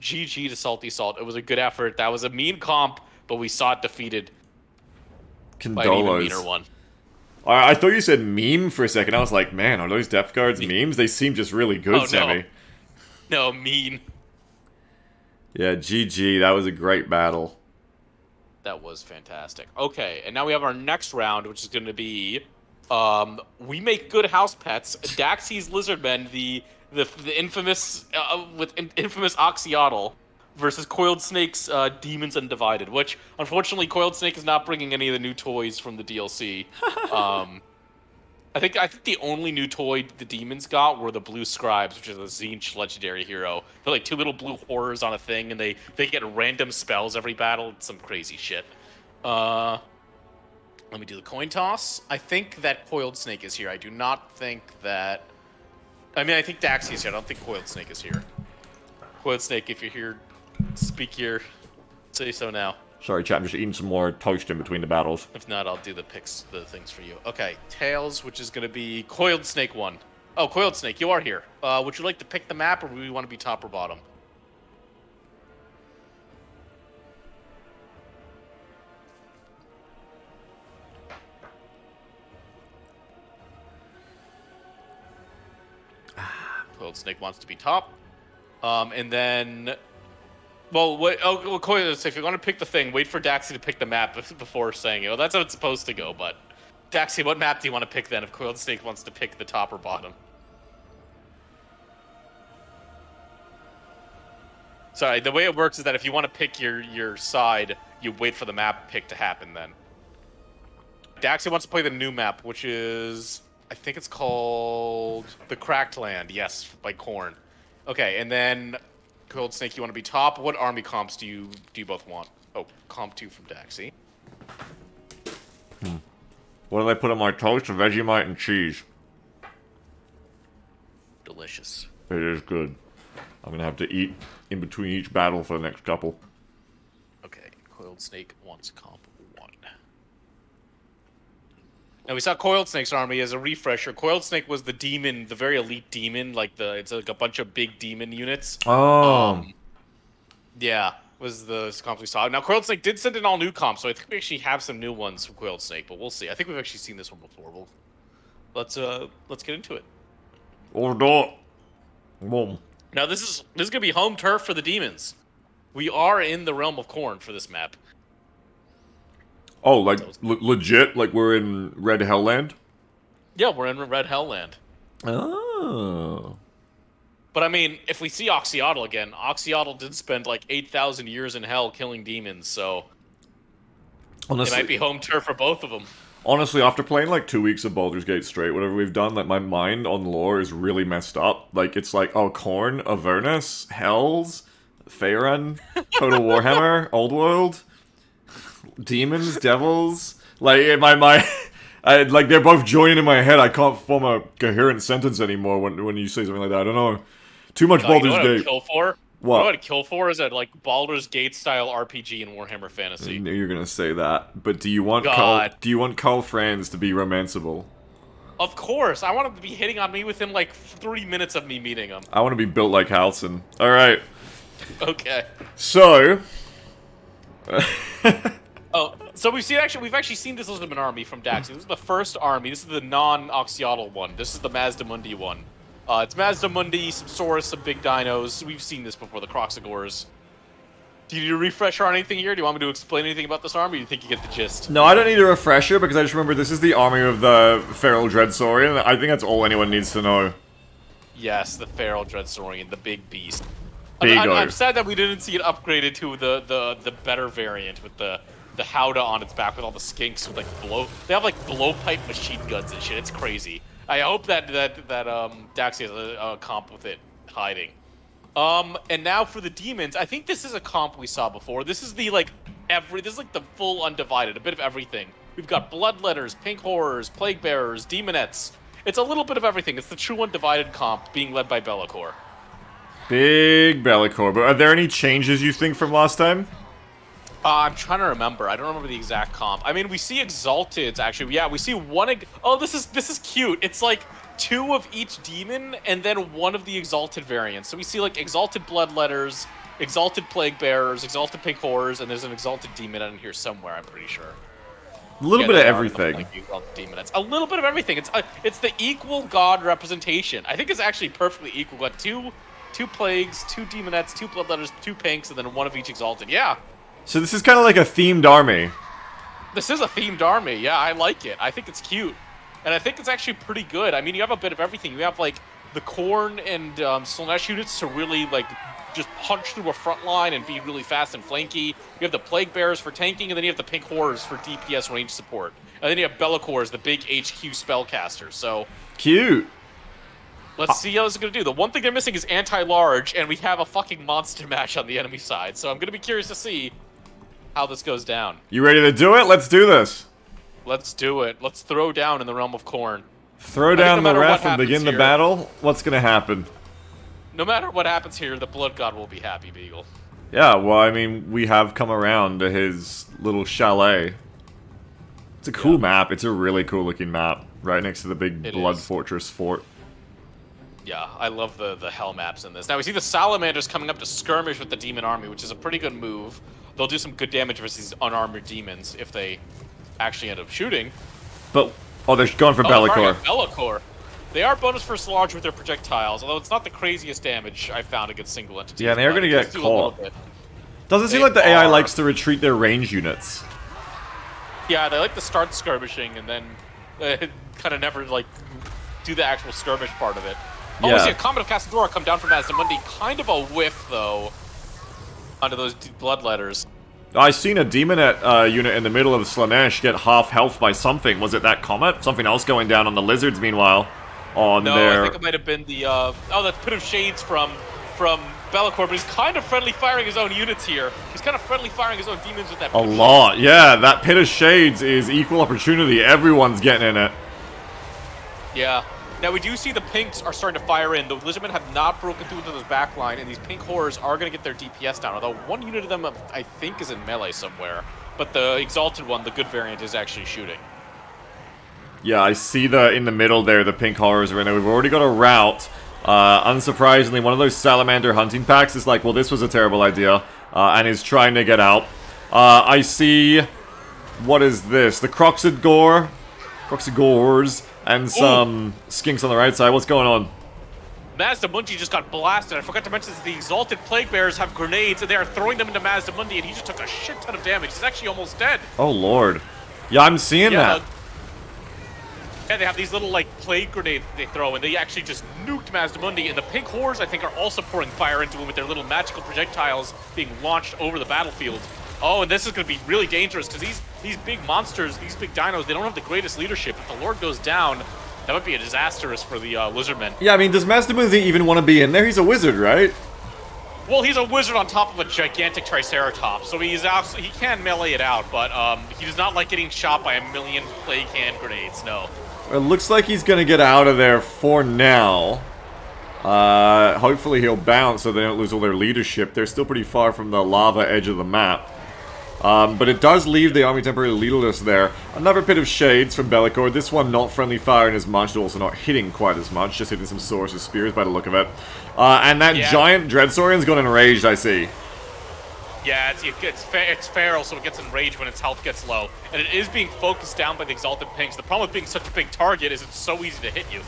GG to Salty Salt. It was a good effort. That was a mean comp, but we saw it defeated by an even meaner one. I thought you said meme for a second. I was like, man, are those Depth Guards memes? They seem just really good, Sammy. No, mean. Yeah, GG. That was a great battle. That was fantastic. Okay, and now we have our next round, which is going to be, we make good house pets. Daxy's Lizardmen, the infamous infamous Oxyotl, versus Coiled Snake's Demons Undivided, which, unfortunately, Coiled Snake is not bringing any of the new toys from the DLC. I think the only new toy the Demons got were the Blue Scribes, which is a Tzeentch legendary hero. They're like 2 little blue horrors on a thing, and they get random spells every battle. It's some crazy shit. Let me do the coin toss. I think that Coiled Snake is here. I do not think that... I mean, I think Daxy is here. I don't think Coiled Snake is here. Coiled Snake, if you're here... Speak here. Say so now. Sorry, chat. I'm just eating some more toast in between the battles. If not, I'll do the things for you. Okay, Tails, which is going to be Coiled Snake 1. Oh, Coiled Snake, you are here. Would you like to pick the map, or do we want to be top or bottom? Coiled Snake wants to be top. And then... Well, Coiled Snake, if you're going to pick the thing, wait for Daxy to pick the map before saying it. Well, that's how it's supposed to go, but... Daxy, what map do you want to pick then, if Coiled Snake wants to pick the top or bottom? Sorry, the way it works is that if you want to pick your side, you wait for the map pick to happen then. Daxy wants to play the new map, which is... I think it's called... The Cracked Land, yes, by Korn. Okay, and then... Coiled Snake, you want to be top? What army comps do you both want? Oh, comp 2 from Daxy. What did I put on my toast? Vegemite and cheese. Delicious. It is good. I'm gonna have to eat in between each battle for the next couple. Okay, Coiled Snake wants comp 1. And we saw Coiled Snake's army as a refresher. Coiled Snake was the demon, the very elite demon, it's like a bunch of big demon units. Oh. Yeah, was the comps we saw. Now Coiled Snake did send in all new comps, so I think we actually have some new ones from Coiled Snake, but we'll see. I think we've actually seen this one before. Let's get into it. Or not. Boom. Now this is gonna be home turf for the demons. We are in the realm of Khorne for this map. Oh, like legit? Like we're in Red Hellland? Yeah, we're in Red Hellland. Oh. But I mean, if we see Oxyotl again, Oxyotl did spend like 8,000 years in hell killing demons, so Honestly, it might be home turf for both of them. Honestly, after playing like 2 weeks of Baldur's Gate straight, whatever we've done, like my mind on lore is really messed up. Like it's like, oh, Khorne, Avernus, Hells, Faerun, Total Warhammer, Old World, demons, devils. Like in my mind, like they're both joining in my head. I can't form a coherent sentence anymore when you say something like that. I don't know. Too much Baldur's You know what I would Gate. kill for? What? You know what I'd kill for is a like Baldur's Gate style RPG in Warhammer I Fantasy. knew you were gonna say that. But do you want God. do you want Carl Franz to be romanceable? Of course, I want him to be hitting on me within like 3 minutes of me meeting him. I want to be built like Halson. All right. Okay. So. Oh, so we've actually seen this Lisbon army from Daxi. This is the first army. This is the non-Oxyotl one. This is the Mazdamundi one. It's Mazdamundi, some Saurus, some big dinos. We've seen this before, the Croxagores. Do you need a refresher on anything here? Do you want me to explain anything about this army? Or do you think you get the gist? No, I don't need a refresher because I just remember this is the army of the Feral Dreadsaurian. I think that's all anyone needs to know. Yes, the Feral Dreadsaurian, the big beast. Bigo. I'm sad that we didn't see it upgraded to the better variant with the Howdah on its back with all the skinks with like they have like blowpipe machine guns and shit. It's crazy. I hope that Daxi has a comp with it hiding. And now for the demons, I think this is a comp we saw before. This is the this is like the full undivided, a bit of everything. We've got Bloodletters, Pink Horrors, Plague Bearers, Demonettes. It's a little bit of everything. It's the true undivided comp being led by Be'lakor. Big Be'lakor. But are there any changes you think from last time? I'm trying to remember. I don't remember the exact comp. I mean, we see Exalteds, actually. Yeah, we see one... Oh, this is cute. It's like 2 of each demon, and then 1 of the Exalted variants. So we see, like, Exalted Bloodletters, Exalted Plague Bearers, Exalted Pink Horrors, and there's an Exalted Demon in here somewhere, I'm pretty sure. A little bit of everything. It's a little bit of everything. It's the equal god representation. I think it's actually perfectly equal. Got two Plagues, 2 Demonettes, 2 Bloodletters, 2 Pinks, and then 1 of each Exalted. Yeah. So this is kind of like a themed army. This is a themed army. Yeah, I like it. I think it's cute. And I think it's actually pretty good. I mean, you have a bit of everything. You have, like, the Khorne and Slaanesh units to really, like, just punch through a front line and be really fast and flanky. You have the Plague Bearers for tanking, and then you have the Pink Horrors for DPS range support. And then you have Be'lakor as the big HQ spellcaster. So Cute. let's see how this is going to do. The one thing they're missing is anti-large, and we have a fucking monster match on the enemy side. So I'm going to be curious to see how this goes down. You ready to do it? Let's do this. Let's do it. Let's throw down in the realm of Khorne. Throw down the ref and begin the battle. What's gonna happen? No matter what happens here, the Blood God will be happy, Beagle. Yeah, well, I mean, we have come around to his little chalet. It's a cool map. It's a really cool looking map. Right next to the big Blood Fortress fort. Yeah, I love the hell maps in this. Now we see the Salamanders coming up to skirmish with the demon army, which is a pretty good move. They'll do some good damage versus these unarmored demons if they actually end up shooting. But, oh, they're going for Be'lakor. Be'lakor. They are bonus first large with their projectiles, although it's not the craziest damage I've found against single entities. Yeah, they're gonna get caught. Doesn't seem They like the AI are. likes to retreat their range units. Yeah, they like to start skirmishing and then kind of never, like, do the actual skirmish part of it. Oh, we see a Comet of Cassadora come down from Mazdamundi. Kind of a whiff, though, onto those Bloodletters. I seen a Demonette unit in the middle of Slaanesh get half health by something. Was it that Comet? Something else going down on the Lizards, meanwhile. No, I think it might have been the, oh, that's Pit of Shades from Be'lakor, but he's kind of friendly firing his own units here. He's kind of friendly firing his own demons with that Pit of Shades. lot, yeah. That Pit of Shades is equal opportunity. Everyone's getting in it. Yeah. Now, we do see the Pinks are starting to fire in. The Lizardmen have not broken through into this back line, and these Pink Horrors are going to get their DPS down, although one unit of them, I think, is in melee somewhere. But the Exalted one, the good variant, is actually shooting. Yeah, I see in the middle there, the pink horrors are in there. We've already got a route. Unsurprisingly, one of those salamander hunting packs is like, well, this was a terrible idea, and is trying to get out. I see... What is this? The Croxidgore, and some skinks on the right side. What's going on? Mazdamundi just got blasted. I forgot to mention that the Exalted Plague Bearers have grenades, and they are throwing them into Mazdamundi, and he just took a shit ton of damage. He's actually almost dead. Oh, Lord. Yeah, I'm seeing that. Yeah, they have these little, like, plague grenades they throw, and they actually just nuked Mazdamundi, and the pink horrors, I think, are also pouring fire into him with their little magical projectiles being launched over the battlefield. Oh, and this is going to be really dangerous, because these big monsters, these big dinos, they don't have the greatest leadership. If the Lord goes down, that would be a disastrous for the Lizardmen. Yeah, I mean, does Mazdamundi even want to be in there? He's a wizard, right? Well, he's a wizard on top of a gigantic Triceratops, so he can melee it out, but he does not like getting shot by a million plague hand grenades, no. It looks like he's going to get out of there for now. Hopefully he'll bounce so they don't lose all their leadership. They're still pretty far from the lava edge of the map. But it does leave the army temporarily leaderless there. Another pit of shades from Bellicor. This one not friendly firing as much, also not hitting quite as much. Just hitting some swords of spears by the look of it. And that giant Dreadsaurian's gone enraged, I see. Yeah, it's feral, so it gets enraged when its health gets low. And it is being focused down by the Exalted Pinks. The problem with being such a big target is it's so easy to hit you.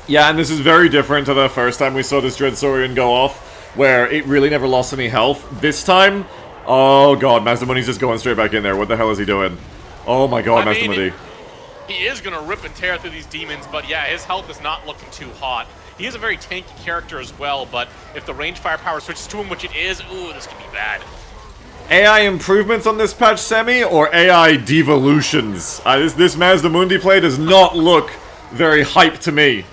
Yeah, and this is very different to the first time we saw this Dreadsaurian go off, where it really never lost any health. This time, oh god, Mazdamundi's just going straight back in there. What the hell is he doing? Oh my god, Mazdamundi. He is going to rip and tear through these demons, but yeah, his health is not looking too hot. He is a very tanky character as well, but if the range firepower switches to him, which it is, ooh, this could be bad. AI improvements on this patch, Semi, or AI devolutions? This Mazdamundi play does not look very hype to me.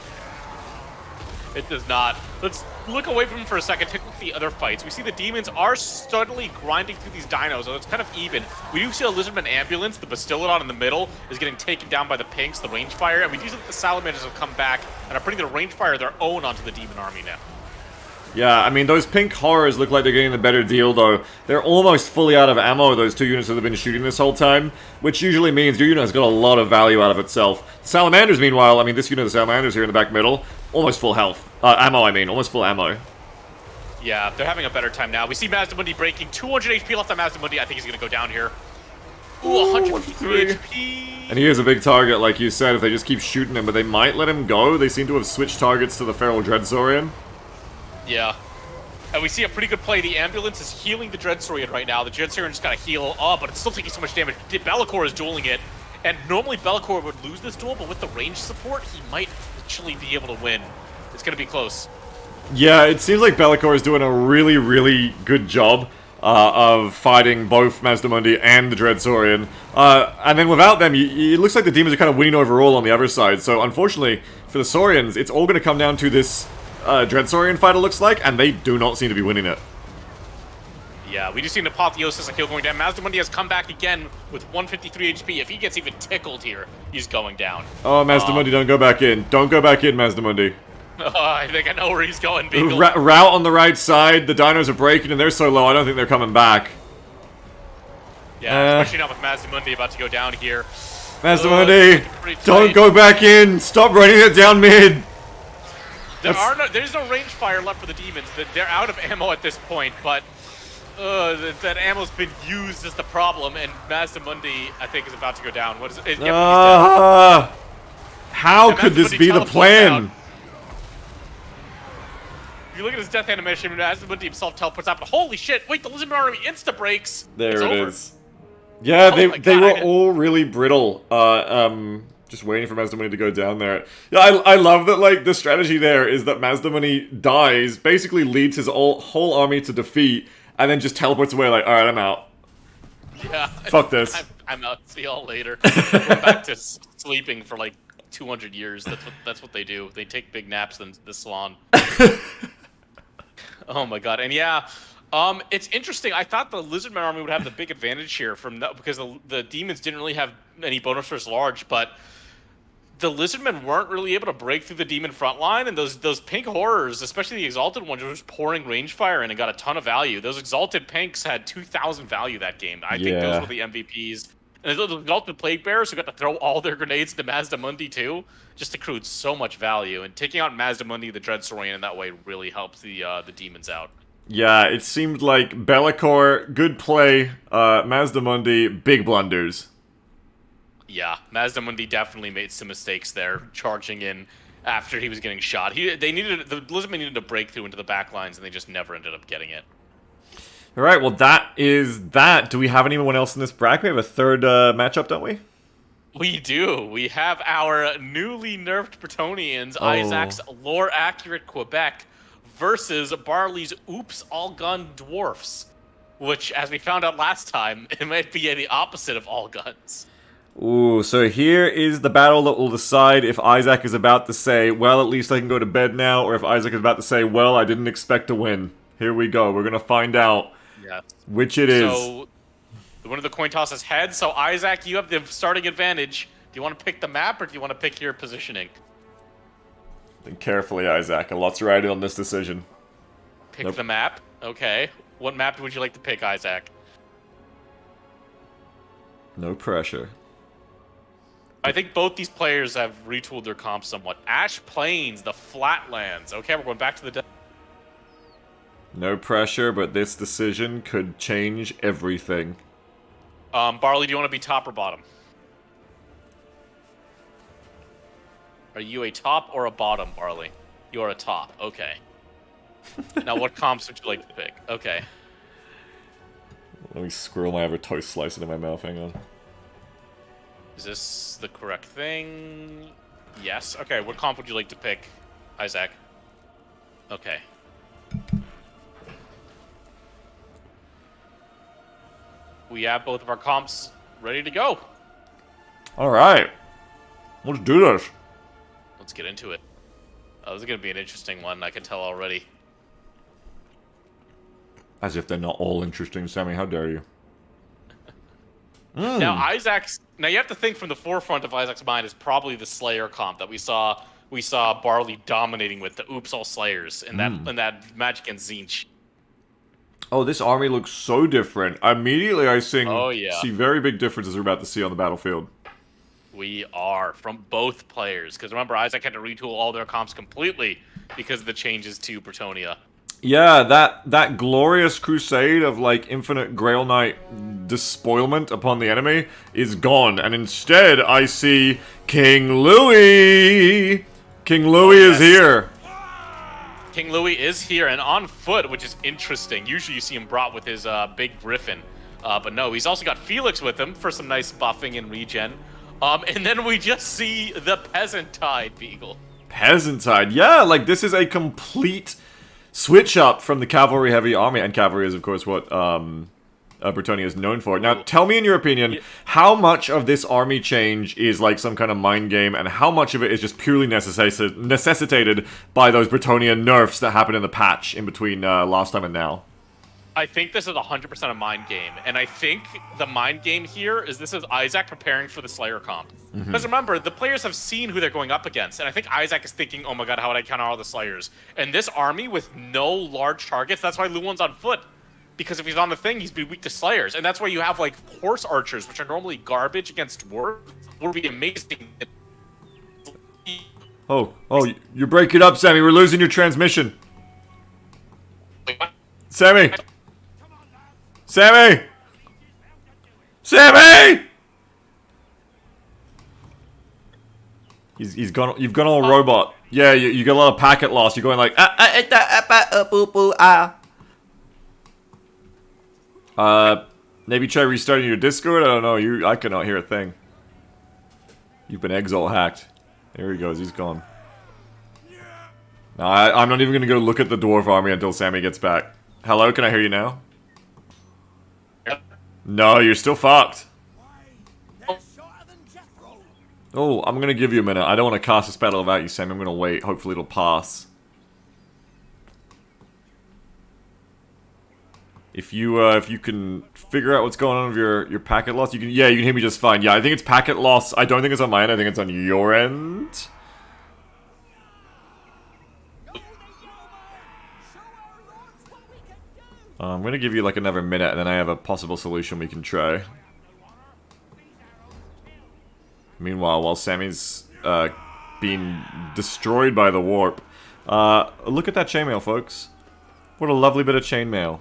It does not. Let's look away from him for a second, take a look at the other fights. We see the demons are steadily grinding through these dinos, so it's kind of even. We do see a Lizardman ambulance, the Bastiladon in the middle, is getting taken down by the pinks, the rangefire, and we do see that the salamanders have come back and are putting the rangefire of their own onto the demon army now. Yeah, I mean, those pink horrors look like they're getting the better deal, though. They're almost fully out of ammo, those two units that have been shooting this whole time, which usually means your unit has got a lot of value out of itself. Salamanders, meanwhile, I mean, this unit of Salamanders here in the back middle, almost full health. Ammo, I mean, almost full ammo. Yeah, they're having a better time now. We see Mazdamundi breaking. 200 HP left on Mazdamundi. I think he's going to go down here. Ooh, 153 HP. And he is a big target, like you said, if they just keep shooting him, but they might let him go. They seem to have switched targets to the Feral Dreadsaurian. Yeah. And we see a pretty good play. The ambulance is healing the Dreadsaurian right now. The Dreadsaurian just got to heal up, but it's still taking so much damage. Bellicor is dueling it. And normally Bellicor would lose this duel, but with the range support, he might actually be able to win. It's going to be close. Yeah, it seems like Bellicor is doing a really, really good job of fighting both Mazdamundi and the Dreadsaurian. And then without them, it looks like the demons are kind of winning overall on the other side. So unfortunately, for the Saurians, it's all going to come down to this Dreadsaurian fight, it looks like, and they do not seem to be winning it. Yeah, we just see an Apotheosis, a kill going down. Mazdamundi has come back again with 153 HP. If he gets even tickled here, he's going down. Oh, Mazdamundi, don't go back in. Don't go back in, Mazdamundi. I think I know where he's going, Beagle. Route on the right side. The dinos are breaking, and they're so low, I don't think they're coming back. Yeah, especially not with Mazdamundi about to go down here. Mazdamundi, don't go back in. Stop running it down mid. There's no range fire left for the demons. They're out of ammo at this point, but that ammo's been used as the problem, and Mazdamundi, I think, is about to go down. What is it? How could this be the plan? If you look at his death animation, Mazdamundi himself teleports out, but holy shit, wait, the Lizardman army insta-breaks! There it is. Yeah, they were all really brittle. Just waiting for Mazdamundi to go down there. Yeah, I love that, like, the strategy there is that Mazdamundi dies, basically leads his whole army to defeat, and then just teleports away like, alright, I'm out. Yeah. Fuck this. I'm out. See y'all later. We're back to sleeping for, like, 200 years. That's what they do. They take big naps than the swan. Oh my god. And yeah, it's interesting. I thought the Lizardman army would have the big advantage here because the demons didn't really have any bonus versus large, but the Lizardmen weren't really able to break through the demon front line, and those pink horrors, especially the Exalted ones, were just pouring range fire in and got a ton of value. Those Exalted pinks had 2,000 value that game. I think those were the MVPs. And the ultimate plague bearers who got to throw all their grenades into Mazdamundi too, just accrued so much value. And taking out Mazdamundi, the Dreadsaurian, in that way really helped the demons out. Yeah, it seemed like Be'lakor, good play. Mazdamundi, big blunders. Yeah, Mazdamundi definitely made some mistakes there, charging in after he was getting shot. The Lizardmen needed a breakthrough into the back lines, and they just never ended up getting it. Alright, well that is that. Do we have anyone else in this bracket? We have a third matchup, don't we? We do. We have our newly nerfed Bretonnians, Isaac's lore-accurate Quebec, versus Barley's Oops All-Gun Dwarfs. Which, as we found out last time, it might be the opposite of all guns. Ooh, so here is the battle that will decide if Isaac is about to say, well, at least I can go to bed now, or if Isaac is about to say, well, I didn't expect to win. Here we go. We're gonna find out which it is. So, the winner of the coin toss is heads. So, Isaac, you have the starting advantage. Do you want to pick the map, or do you want to pick your positioning? Think carefully, Isaac. A lot's riding on this decision. Pick the map? Okay. What map would you like to pick, Isaac? No pressure. I think both these players have retooled their comps somewhat. Ash Plains, the Flatlands. Okay, we're going back to the... No pressure, but this decision could change everything. Barley, do you want to be top or bottom? Are you a top or a bottom, Barley? You are a top. Okay. Now, what comps would you like to pick? Okay. Let me squirrel my other toast slice into my mouth. Hang on. Is this the correct thing? Yes. Okay, what comp would you like to pick, Isaac? Okay. We have both of our comps ready to go. Alright. Let's do this. Let's get into it. Oh, this is going to be an interesting one, I can tell already. As if they're not all interesting, Sammy. How dare you? Now, Now, you have to think from the forefront of Isaac's mind is probably the Slayer comp that we saw Barley dominating with, the Oops All Slayers in that Magic and Zinch. Oh, this army looks so different. Immediately I see very big differences we're about to see on the battlefield. We are, from both players. Because remember, Isaac had to retool all their comps completely because of the changes to Bretonnia. Yeah, that glorious crusade of, like, infinite Grail Knight despoilment upon the enemy is gone. And instead, I see King Louis! King Louis is here! King Louis is here and on foot, which is interesting. Usually you see him brought with his big griffin. But no, he's also got Felix with him for some nice buffing and regen. And then we just see the Peasantide Beagle. Peasantide, yeah, like this is a complete switch up from the cavalry heavy army, and cavalry is of course what Bretonnia is known for. Now, tell me in your opinion, how much of this army change is like some kind of mind game, and how much of it is just purely necessitated by those Bretonnia nerfs that happened in the patch in between last time and now? I think this is 100% a mind game, and I think the mind game here is this is Isaac preparing for the Slayer comp. Because remember, the players have seen who they're going up against, and I think Isaac is thinking, oh my god, how would I counter all the Slayers? And this army with no large targets, that's why Luon's on foot. Because if he's on the thing, he's be weak to Slayers. And that's why you have, like, Horse Archers, which are normally garbage against Dwarves, would be amazing. Oh, you're breaking up, Sammy. We're losing your transmission. Sammy! Sammy! Sammy! He's gone. You've gone all robot. Yeah, you got a lot of packet loss. You're going like maybe try restarting your Discord. I don't know. I cannot hear a thing. You've been exile hacked. There he goes. He's gone. No, I'm not even gonna go look at the dwarf army until Sammy gets back. Hello, can I hear you now? No, you're still fucked. Oh, I'm gonna give you a minute. I don't want to cast a spell without you, Sam. I'm gonna wait. Hopefully it'll pass. If you can figure out what's going on with your packet loss, you can hear me just fine. Yeah, I think it's packet loss. I don't think it's on my end. I think it's on your end. I'm gonna give you like another minute, and then I have a possible solution we can try. Meanwhile, while Sammy's being destroyed by the warp, look at that chainmail, folks. What a lovely bit of chainmail.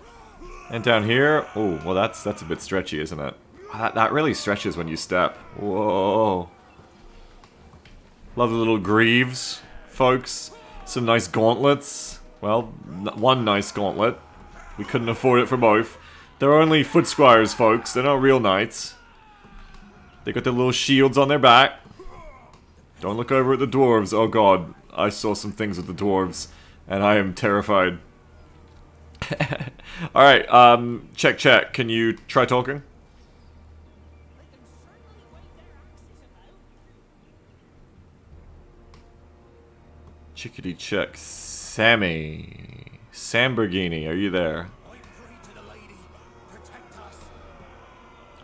And down here, oh, well that's a bit stretchy, isn't it? That really stretches when you step. Whoa. Lovely little greaves, folks. Some nice gauntlets. Well, one nice gauntlet. We couldn't afford it for both. They're only foot squires, folks. They're not real knights. They got their little shields on their back. Don't look over at the dwarves. Oh god, I saw some things with the dwarves, and I am terrified. Alright, check. Can you try talking? Chickadee check. Sammy. Samborghini, are you there?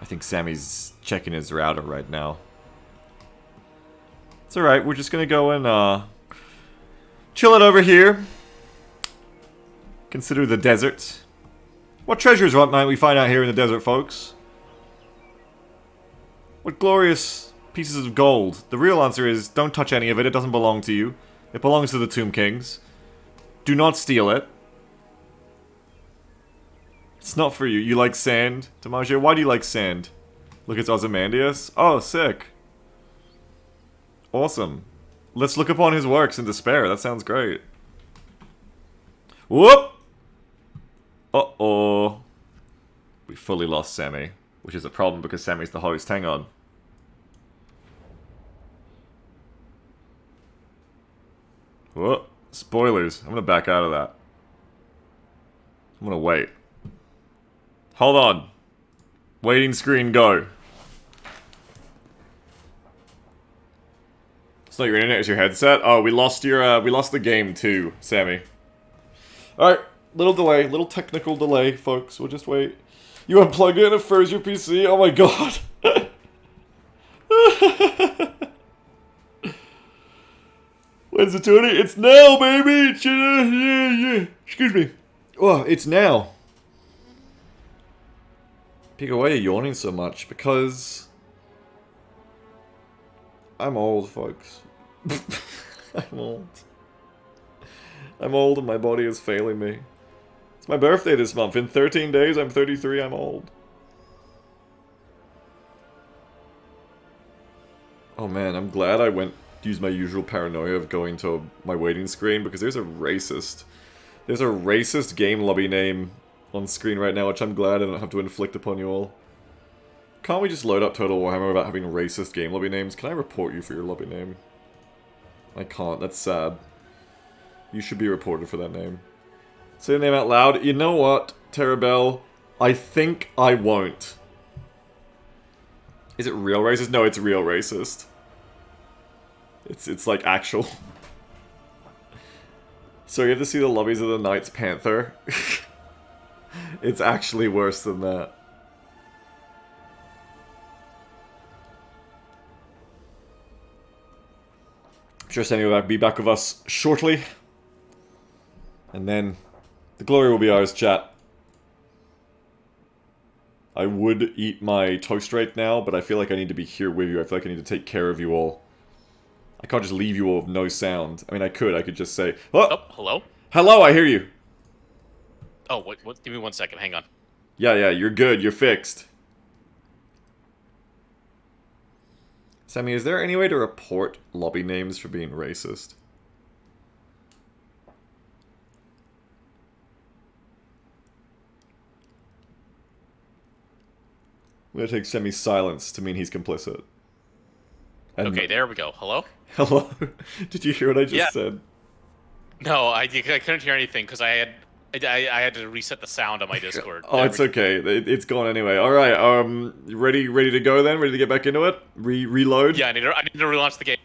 I think Sammy's checking his router right now. It's alright, we're just gonna go and, chill it over here. Consider the desert. What treasures might we find out here in the desert, folks? What glorious pieces of gold. The real answer is, don't touch any of it, it doesn't belong to you. It belongs to the Tomb Kings. Do not steal it. It's not for you. You like sand, Damaggio? Why do you like sand? Look, it's Ozymandias. Oh, sick. Awesome. Let's look upon his works in despair. That sounds great. Whoop! Uh-oh. We fully lost Sammy, which is a problem because Sammy's the host. Hang on. Whoa. Spoilers. I'm gonna back out of that. I'm gonna wait. Hold on. Waiting screen, go. It's not your internet, it's your headset? Oh, we lost your, we lost the game too, Sammy. Alright, little delay, little technical delay, folks. We'll just wait. You unplug it and it froze your PC? Oh my god. When's the tourney? It's now, baby! Yeah. Excuse me. Oh, it's now. Pika, why are you yawning so much? Because I'm old, folks. I'm old. I'm old and my body is failing me. It's my birthday this month. In 13 days, I'm 33, I'm old. Oh man, I'm glad I went to use my usual paranoia of going to my waiting screen because there's a racist game lobby name on screen right now, which I'm glad I don't have to inflict upon you all. Can't we just load up Total Warhammer without having racist game lobby names? Can I report you for your lobby name? I can't, that's sad. You should be reported for that name. Say the name out loud. You know what, Terabell? I think I won't. Is it real racist? No, it's real racist. It's like actual. So you have to see the lobbies of the Knights Panther. It's actually worse than that. I'm sure Sammy will be back with us shortly. And then the glory will be ours, chat. I would eat my toast right now, but I feel like I need to be here with you. I feel like I need to take care of you all. I can't just leave you all with no sound. I mean, I could just say, oh, hello? Hello, I hear you. Oh, what? Give me 1 second, hang on. Yeah, you're good, you're fixed. Sammy, is there any way to report lobby names for being racist? I'm gonna take Sammy's silence to mean he's complicit. And okay, there we go. Hello? Hello? Did you hear what I just said? No, I couldn't hear anything because I had to reset the sound on my Discord. Oh, it's okay. It's gone anyway. All right. Ready to go then? Ready to get back into it? Reload? Yeah, I need to relaunch the game.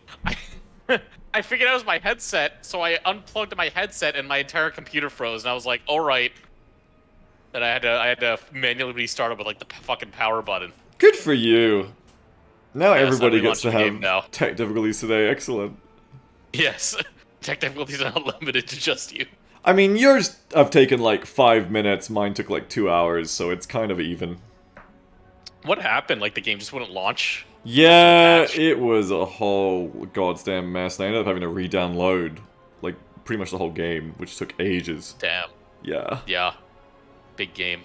I figured it was my headset, so I unplugged my headset and my entire computer froze, and I was like, all right. Then I had to manually restart it with like the fucking power button. Good for you. Now everybody gets to have now. tech difficulties today. Excellent. Yes. Tech difficulties are not limited to just you. I mean, yours have taken like 5 minutes, mine took like 2 hours, so it's kind of even. What happened? Like the game just wouldn't launch? Yeah, it was a whole goddamn mess. I ended up having to re-download, like, pretty much the whole game, which took ages. Damn. Yeah. Yeah. Big game.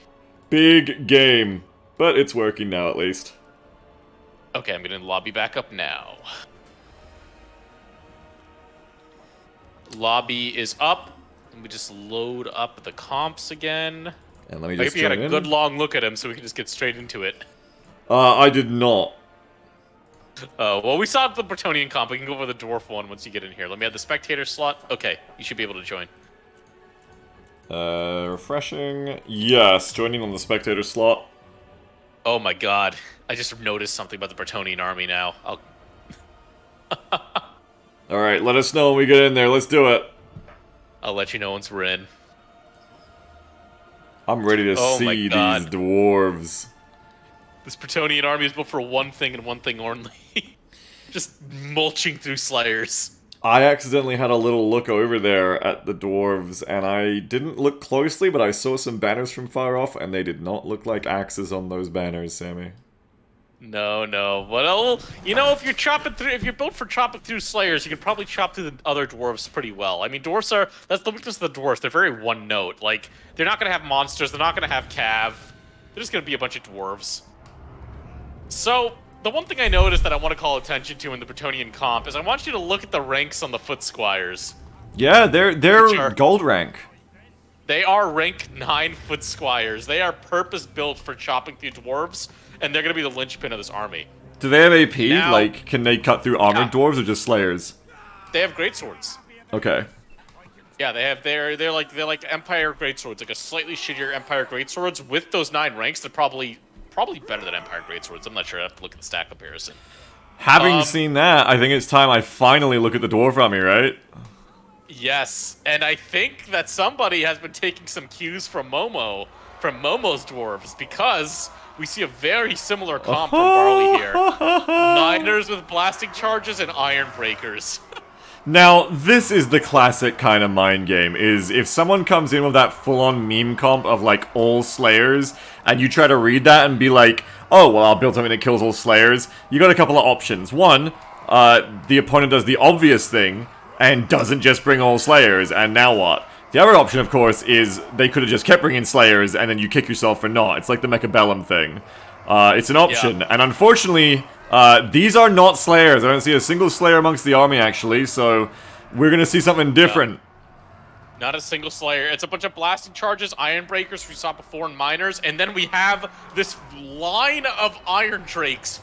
Big game. But it's working now, at least. Okay, I'm getting the lobby back up now. Lobby is up. Let me just load up the comps again. And let me I just hope you got join a in. good long look at him so we can just get straight into it. I did not. Well, we saw the Bretonian comp. We can go over the dwarf one once you get in here. Let me add the spectator slot. Okay, you should be able to join. Refreshing. Yes, joining on the spectator slot. Oh my god. I just noticed something about the Bretonian army now. Alright, let us know when we get in there. Let's do it. I'll let you know once we're in. I'm ready to Oh my see God. these dwarves. This Bretonian army is built for one thing and one thing only. Just mulching through slayers. I accidentally had a little look over there at the dwarves, and I didn't look closely, but I saw some banners from far off, and they did not look like axes on those banners, Sammy. No. Well, you know, if you're built for chopping through slayers, you can probably chop through the other dwarves pretty well. I mean, that's the weakness of the dwarves. They're very one note. Like, they're not gonna have monsters. They're not gonna have cav. They're just gonna be a bunch of dwarves. So, the one thing I noticed that I want to call attention to in the Bretonian comp is I want you to look at the ranks on the foot squires. Yeah, they're Sure. gold rank. They are rank 9 foot squires. They are purpose-built for chopping through dwarves, and they're going to be the linchpin of this army. Do they have AP? Now- Like, can they cut through armored Yeah. dwarves or just slayers? They have greatswords. Okay. Yeah, they're like Empire greatswords, like a slightly shittier Empire greatswords. With those 9 ranks, they're probably better than Empire greatswords. I'm not sure. I have to look at the stat comparison. Having seen that, I think it's time I finally look at the dwarf army, right? Yes, and I think that somebody has been taking some cues from Momo's dwarves, because we see a very similar comp from Barley here. Miners with blasting charges and iron breakers. Now, this is the classic kind of mind game, is if someone comes in with that full-on meme comp of, like, all slayers, and you try to read that and be like, oh, well, I'll build something that kills all slayers, you got a couple of options. One, the opponent does the obvious thing, and doesn't just bring all slayers, and now what? The other option, of course, is they could have just kept bringing slayers, and then you kick yourself for not. It's like the Mechabellum thing. It's an option, and unfortunately, these are not slayers. I don't see a single slayer amongst the army, actually, so we're gonna see something different. Not a single slayer. It's a bunch of blasting charges, iron breakers we saw before, and miners, and then we have this line of iron drakes,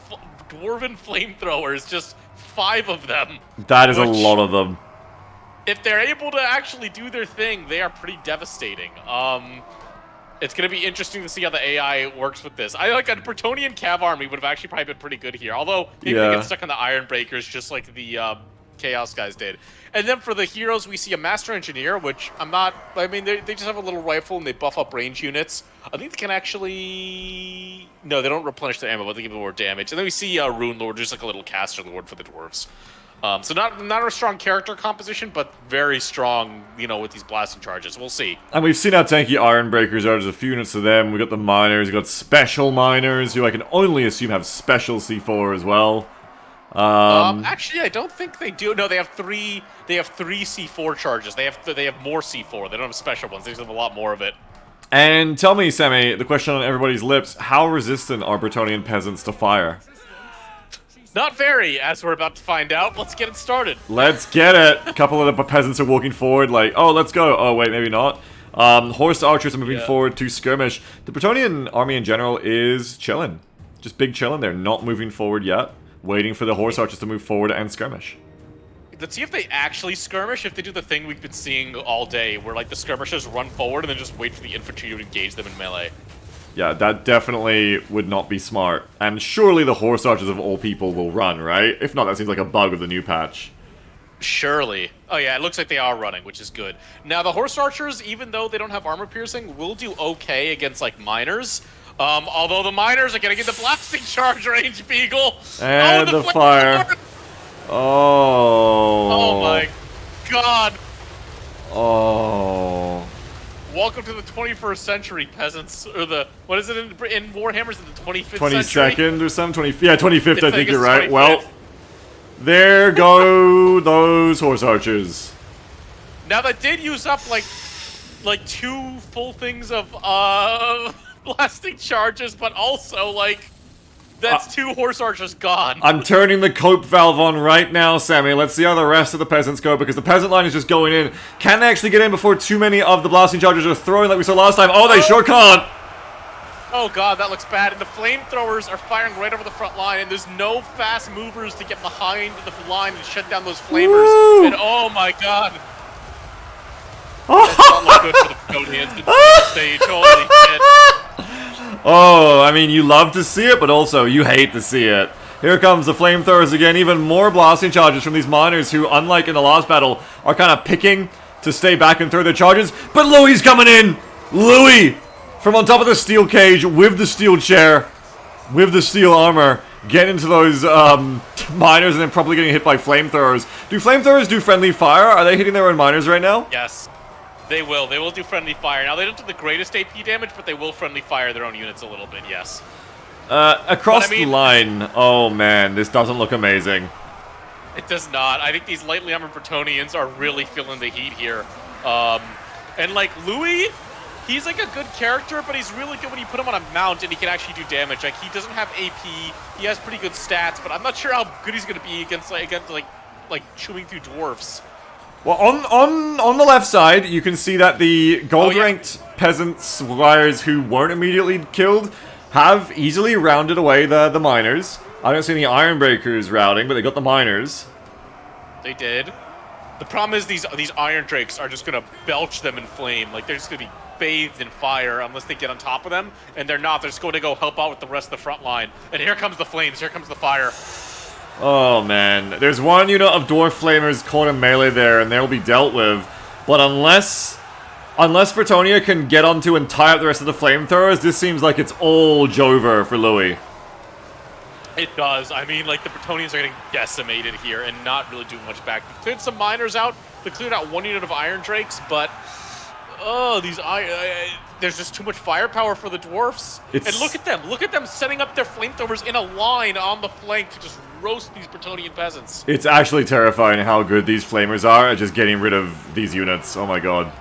dwarven flamethrowers, just 5 of them. That is a which- lot of them. If they're able to actually do their thing, they are pretty devastating. It's going to be interesting to see how the AI works with this. I like a Bretonian cav army would have actually probably been pretty good here. Although, maybe they Yeah. get stuck on the iron breakers just like the Chaos guys did. And then for the heroes, we see a Master Engineer, which I mean, they just have a little rifle and they buff up range units. I think they can actually... No, they don't replenish their ammo, but they give them more damage. And then we see Rune Lord, just like a little caster lord for the dwarves. So not a strong character composition, but very strong, you know, with these blasting charges. We'll see. And we've seen how tanky Iron Breakers are. There's a few units of them. We got the Miners. We got Special Miners, who I can only assume have Special C4 as well. Actually, I don't think they do. No, they have three. They have 3 C4 charges. They have more C4. They don't have special ones. They just have a lot more of it. And tell me, Sammy, the question on everybody's lips: how resistant are Bretonian peasants to fire? Not very, as we're about to find out. Let's get it started. Let's get it! A couple of the peasants are walking forward, like, oh, let's go. Oh, wait, maybe not. Horse archers are moving forward to skirmish. The Bretonian army in general is chilling. Just big chilling. They're not moving forward yet. Waiting for the horse archers to move forward and skirmish. Let's see if they actually skirmish, if they do the thing we've been seeing all day, where like the skirmishers run forward and then just wait for the infantry to engage them in melee. Yeah, that definitely would not be smart. And surely the horse archers of all people will run, right? If not, that seems like a bug of the new patch. Surely. Oh yeah, it looks like they are running, which is good. Now the horse archers, even though they don't have armor piercing, will do okay against like miners. Although the miners are gonna get the blasting charge range, Beagle. And the fire. Oh. Oh my god. Oh. Welcome to the 21st century, peasants. Or the, what is it in Warhammer's in the 25th 22nd century? or something? 25th, I think you're it's right. 25th. Well, there go those horse archers. Now that did use up like 2 full things of blasting charges, but also like that's 2 horse archers gone. I'm turning the cope valve on right now, Sammy. Let's see how the rest of the peasants go, because the peasant line is just going in. Can they actually get in before too many of the blasting charges are throwing like we saw last time? Oh, they sure can't! Oh god, that looks bad. And the flamethrowers are firing right over the front line, and there's no fast movers to get behind the line and shut down those flamers. Woo! And oh my god. That's not look good for the Preconians at the stage. Holy shit. Oh, I mean, you love to see it, but also you hate to see it. Here comes the flamethrowers again, even more blasting charges from these miners who, unlike in the last battle, are kind of picking to stay back and throw their charges. But Louis coming in! Louis! From on top of the steel cage, with the steel chair, with the steel armor, get into those miners and then probably getting hit by flamethrowers. Do flamethrowers do friendly fire? Are they hitting their own miners right now? Yes. They will. They will do friendly fire. Now, they don't do the greatest AP damage, but they will friendly fire their own units a little bit, yes. Across the line, oh man, this doesn't look amazing. It does not. I think these lightly armored Bretonians are really feeling the heat here. And like, Louis, he's like a good character, but he's really good when you put him on a mount and he can actually do damage. Like, he doesn't have AP, he has pretty good stats, but I'm not sure how good he's going to be against chewing through dwarfs. Well, on the left side, you can see that the gold-ranked peasant squires who weren't immediately killed have easily rounded away the miners. I don't see any Ironbreakers routing, but they got the miners. They did. The problem is these Iron Drakes are just going to belch them in flame. Like, they're just going to be bathed in fire unless they get on top of them, and they're not. They're just going to go help out with the rest of the front line. And here comes the flames. Here comes the fire. Oh man, there's one unit of dwarf flamers caught in melee there, and they'll be dealt with. But unless Bretonia can get onto and tie up the rest of the flamethrowers, this seems like it's all Jover for Louis. It does. I mean, like, the Bretonians are getting decimated here and not really doing much back. They cleared some miners out. They cleared out 1 unit of Iron Drakes, but there's just too much firepower for the dwarfs. And look at them. Look at them setting up their flamethrowers in a line on the flank to just roast these Bretonian peasants. It's actually terrifying how good these flamers are at just getting rid of these units. Oh my god.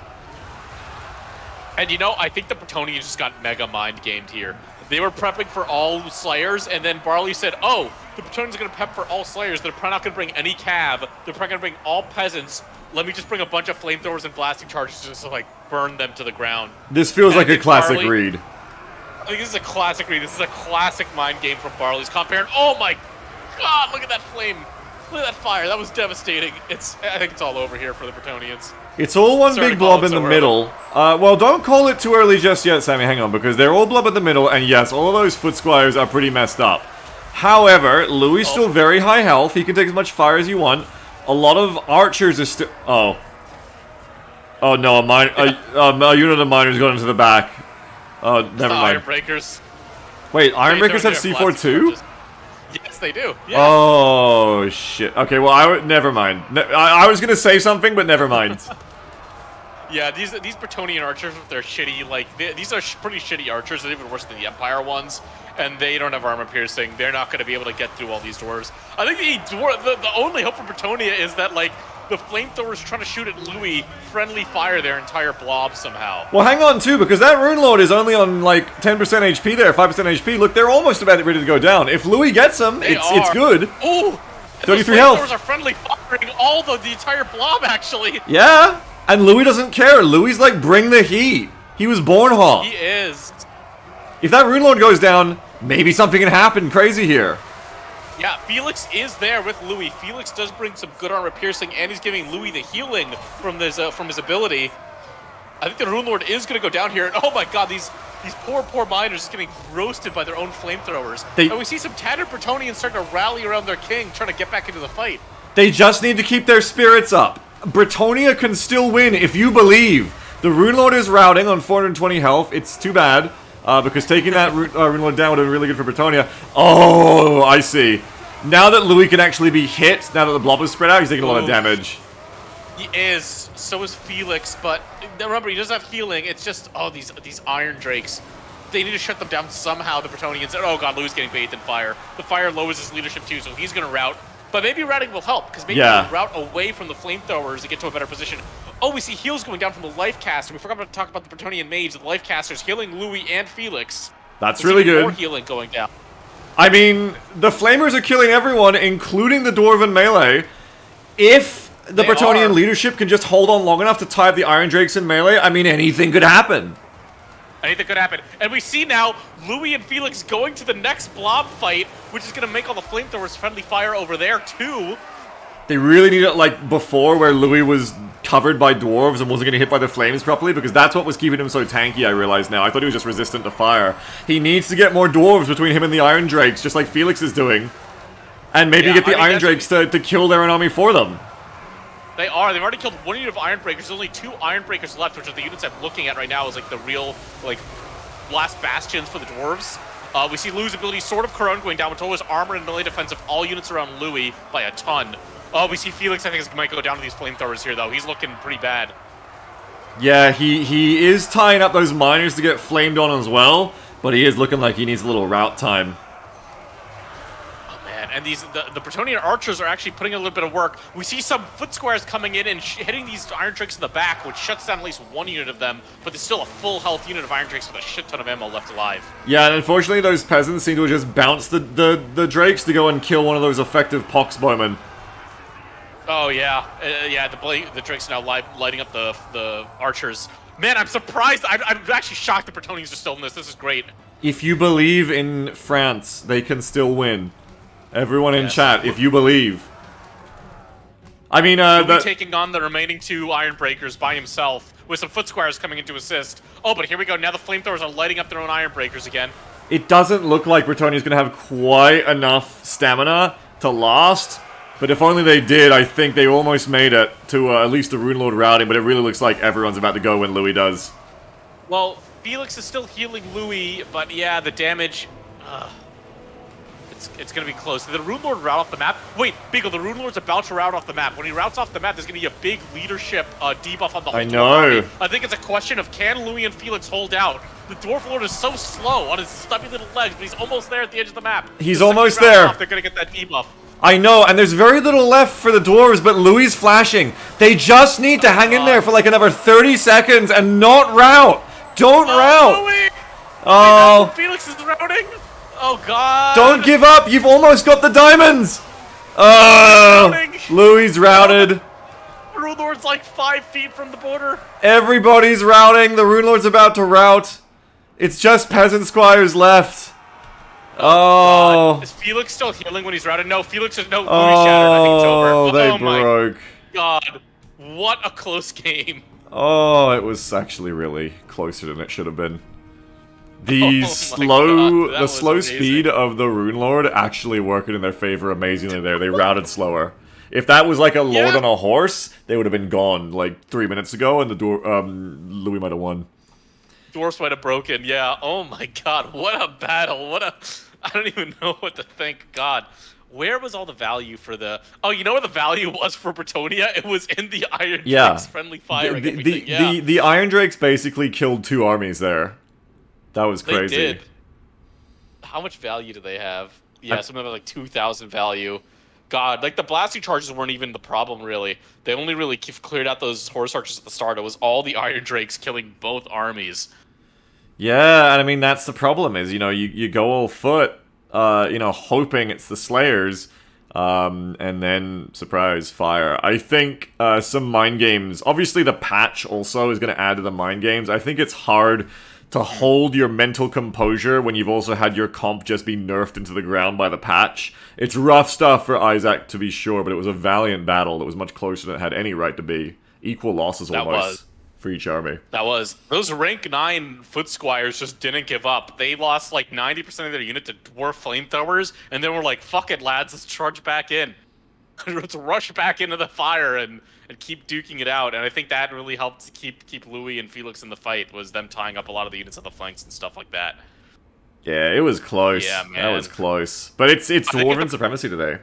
And you know, I think the Bretonians just got mega mind-gamed here. They were prepping for all Slayers, and then Barley said, oh, the Bretonians are going to prep for all Slayers. They're probably not going to bring any cav. They're probably going to bring all peasants. Let me just bring a bunch of flamethrowers and blasting charges just to, like, burn them to the ground. This feels like a classic read. I think this is a classic read. This is a classic mind game from Barley's comp parent. Oh my god, look at that flame. Look at that fire. That was devastating. I think it's all over here for the Bretonians. It's all one big blob in the middle. Well, don't call it too early just yet, Sammy. Hang on, because they're all blob in the middle, and yes, all of those foot squires are pretty messed up. However, Louis is still very high health. He can take as much fire as you want. A lot of archers are still... Oh. Oh no, a unit of miners going into the back. Oh, never mind. Ironbreakers. Wait, Ironbreakers have C4 too? Yes, they do. Yeah. Oh shit. Okay, well, never mind. I was gonna say something, but never mind. Yeah, these Bretonian archers with their shitty, like, these are pretty shitty archers. They're even worse than the Empire ones, and they don't have armor piercing. They're not going to be able to get through all these dwarves. I think the only hope for Bretonia is that, like, the flamethrowers trying to shoot at Louis friendly fire their entire blob somehow. Well, hang on too, because that Rune Lord is only on like 10% HP there, 5% HP. Look, they're almost about ready to go down. If Louis gets them, it's good. Ooh, 33 health. Flamethrowers are friendly firing all the entire blob, actually. Yeah, and Louis doesn't care. Louis like, bring the heat. He was born hot. He is. If that Rune Lord goes down, maybe something can happen crazy here. Yeah, Felix is there with Louis. Felix does bring some good armor piercing, and he's giving Louis the healing from his ability. I think the Rune Lord is going to go down here, and oh my god, these poor miners just getting roasted by their own flamethrowers. And we see some tattered Bretonians starting to rally around their king, trying to get back into the fight. They just need to keep their spirits up. Bretonia can still win if you believe. The Rune Lord is routing on 420 health. It's too bad. Because taking that Rune Lord down would have been really good for Bretonia. Oh, I see. Now that Louis can actually be hit, now that the blob is spread out, he's taking a lot of damage. He is. So is Felix, but remember, he doesn't have healing. It's just, oh, these Iron Drakes. They need to shut them down somehow, the Bretonnians. Oh god, Louis getting bathed in fire. The fire lowers his leadership too, so he's going to route. But maybe routing will help, because maybe he'll route away from the flamethrowers to get to a better position. Oh, we see heals going down from the life caster. We forgot to talk about the Bretonnian mage. The life casters healing Louis and Felix. That's really good. More healing going down. I mean, the flamers are killing everyone, including the dwarven melee. If the Bretonnian leadership can just hold on long enough to tie up the Iron Drakes in melee, I mean, anything could happen. Anything could happen. And we see now Louis and Felix going to the next blob fight, which is going to make all the flamethrowers friendly fire over there, too. They really need it like before, where Louis was covered by dwarves and wasn't getting hit by the flames properly, because that's what was keeping him so tanky, I realize now. I thought he was just resistant to fire. He needs to get more dwarves between him and the Iron Drakes, just like Felix is doing. And maybe get the Iron Drakes to kill their own army for them. They are. They've already killed one unit of Iron Breakers. There's only 2 Iron Breakers left, which are the units I'm looking at right now as like the real, like, last bastions for the dwarves. We see Louis' ability, Sword of Corone, going down, which always armor and melee defense of all units around Louis by a ton. Oh, we see Felix, I think, might go down to these flamethrowers here, though. He's looking pretty bad. Yeah, he is tying up those miners to get flamed on as well, but he is looking like he needs a little route time. And the Bretonnian archers are actually putting in a little bit of work. We see some foot squares coming in and hitting these Iron Drakes in the back, which shuts down at least one unit of them, but there's still a full health unit of Iron Drakes with a shit ton of ammo left alive. Yeah, and unfortunately those peasants seem to just bounce the Drakes to go and kill one of those effective poxbowmen. Oh yeah, the Drakes are now lighting up the archers. Man, I'm surprised. I'm actually shocked the Bretonnians are still in this. This is great. If you believe in France, they can still win. Everyone in chat, if you believe. I mean, he'll be taking on the remaining 2 Iron Breakers by himself, with some foot squares coming in to assist. Oh, but here we go. Now the flamethrowers are lighting up their own Iron Breakers again. It doesn't look like Bretonnia's going to have quite enough stamina to last. But if only they did, I think they almost made it to at least the Rune Lord routing, but it really looks like everyone's about to go when Louis does. Well, Felix is still healing Louis, but yeah, the damage... It's going to be close. Did the Rune Lord route off the map? Wait, Beagle, the Rune Lord's about to route off the map. When he routes off the map, there's going to be a big leadership debuff on the whole army. I think it's a question of can Louis and Felix hold out. The Dwarf Lord is so slow on his stubby little legs, but he's almost there at the edge of the map. He's almost there. They're going to get that debuff. I know, and there's very little left for the dwarves, but Louis is flashing. They just need to hang in there for like another 30 seconds and not route. Don't route. Louis! Oh, Felix is routing. Oh god! Don't give up! You've almost got the diamonds! Louis routed. The Rune Lord's like 5 feet from the border. Everybody's routing. The Rune Lord's about to rout. It's just peasant squires left. Oh. Is Felix still healing when he's routed? No, Felix is no booty shattered. I think it's over. Oh, they broke. My god. What a close game. Oh, it was actually really closer than it should have been. The slow speed of the Rune Lord actually working in their favor amazingly there. They routed slower. If that was like a lord on a horse, they would have been gone like 3 minutes ago, and Louis might have won. Dwarfs might have broken, yeah. Oh my god, what a battle. I don't even know what to think. God, where was all the value for the... Oh, you know where the value was for Bretonnia? It was in the Iron Drakes friendly fire. The Iron Drakes basically killed 2 armies there. That was crazy. They did. How much value do they have? Yeah, some of them have like 2,000 value. God, like the blasting charges weren't even the problem, really. They only really cleared out those horse archers at the start. It was all the Iron Drakes killing both armies. Yeah, and I mean, that's the problem is, you go all foot, hoping it's the Slayers, and then, surprise, fire. I think some mind games... Obviously, the patch also is going to add to the mind games. I think it's hard to hold your mental composure when you've also had your comp just be nerfed into the ground by the patch. It's rough stuff for Isaac, to be sure, but it was a valiant battle that was much closer than it had any right to be. Equal losses almost for each army. That was. Those rank 9 foot squires just didn't give up. They lost like 90% of their unit to dwarf flamethrowers, and then were like, fuck it, lads, let's charge back in. Let's rush back into the fire and keep duking it out. And I think that really helped keep Louis and Felix in the fight, was them tying up a lot of the units on the flanks and stuff like that. Yeah, it was close. Yeah, man. That was close. But it's Dwarven supremacy today.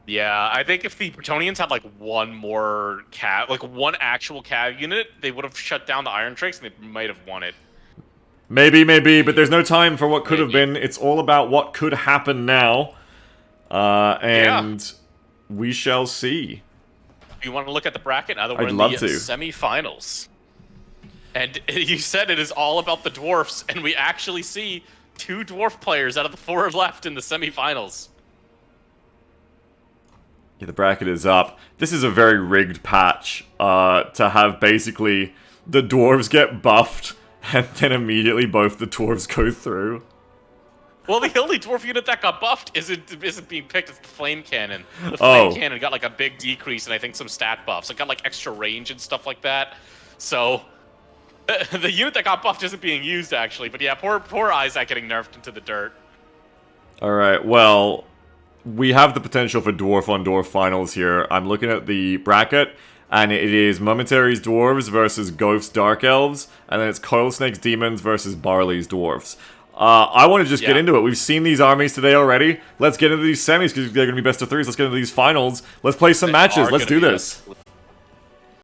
Yeah, I think if the Bretonians had like one more cav, like one actual cav unit, they would have shut down the Iron Tricks and they might have won it. Maybe, but there's no time for what could have Maybe. been. It's all about what could happen now. Yeah. And we shall see. You want to look at the bracket now that we're I'd in love the to. semifinals. And you said it is all about the dwarfs, and we actually see 2 dwarf players out of the 4 left in the semifinals. Yeah, the bracket is up. This is a very rigged patch. To have basically the dwarves get buffed, and then immediately both the dwarves go through. Well, the only dwarf unit that got buffed isn't being picked. It's the flame cannon. The flame cannon got like a big decrease and I think some stat buffs. It got like extra range and stuff like that. So the unit that got buffed isn't being used actually. But yeah, poor Isaac getting nerfed into the dirt. Alright, well, we have the potential for dwarf on dwarf finals here. I'm looking at the bracket, and it is Momentary's Dwarves versus Ghosts Dark Elves, and then it's Coilsnake's Demons versus Barley's Dwarves. I want to just get into it. We've seen these armies today already. Let's get into these semis because they're going to be best of threes. Let's get into these finals. Let's play some matches. Let's do this.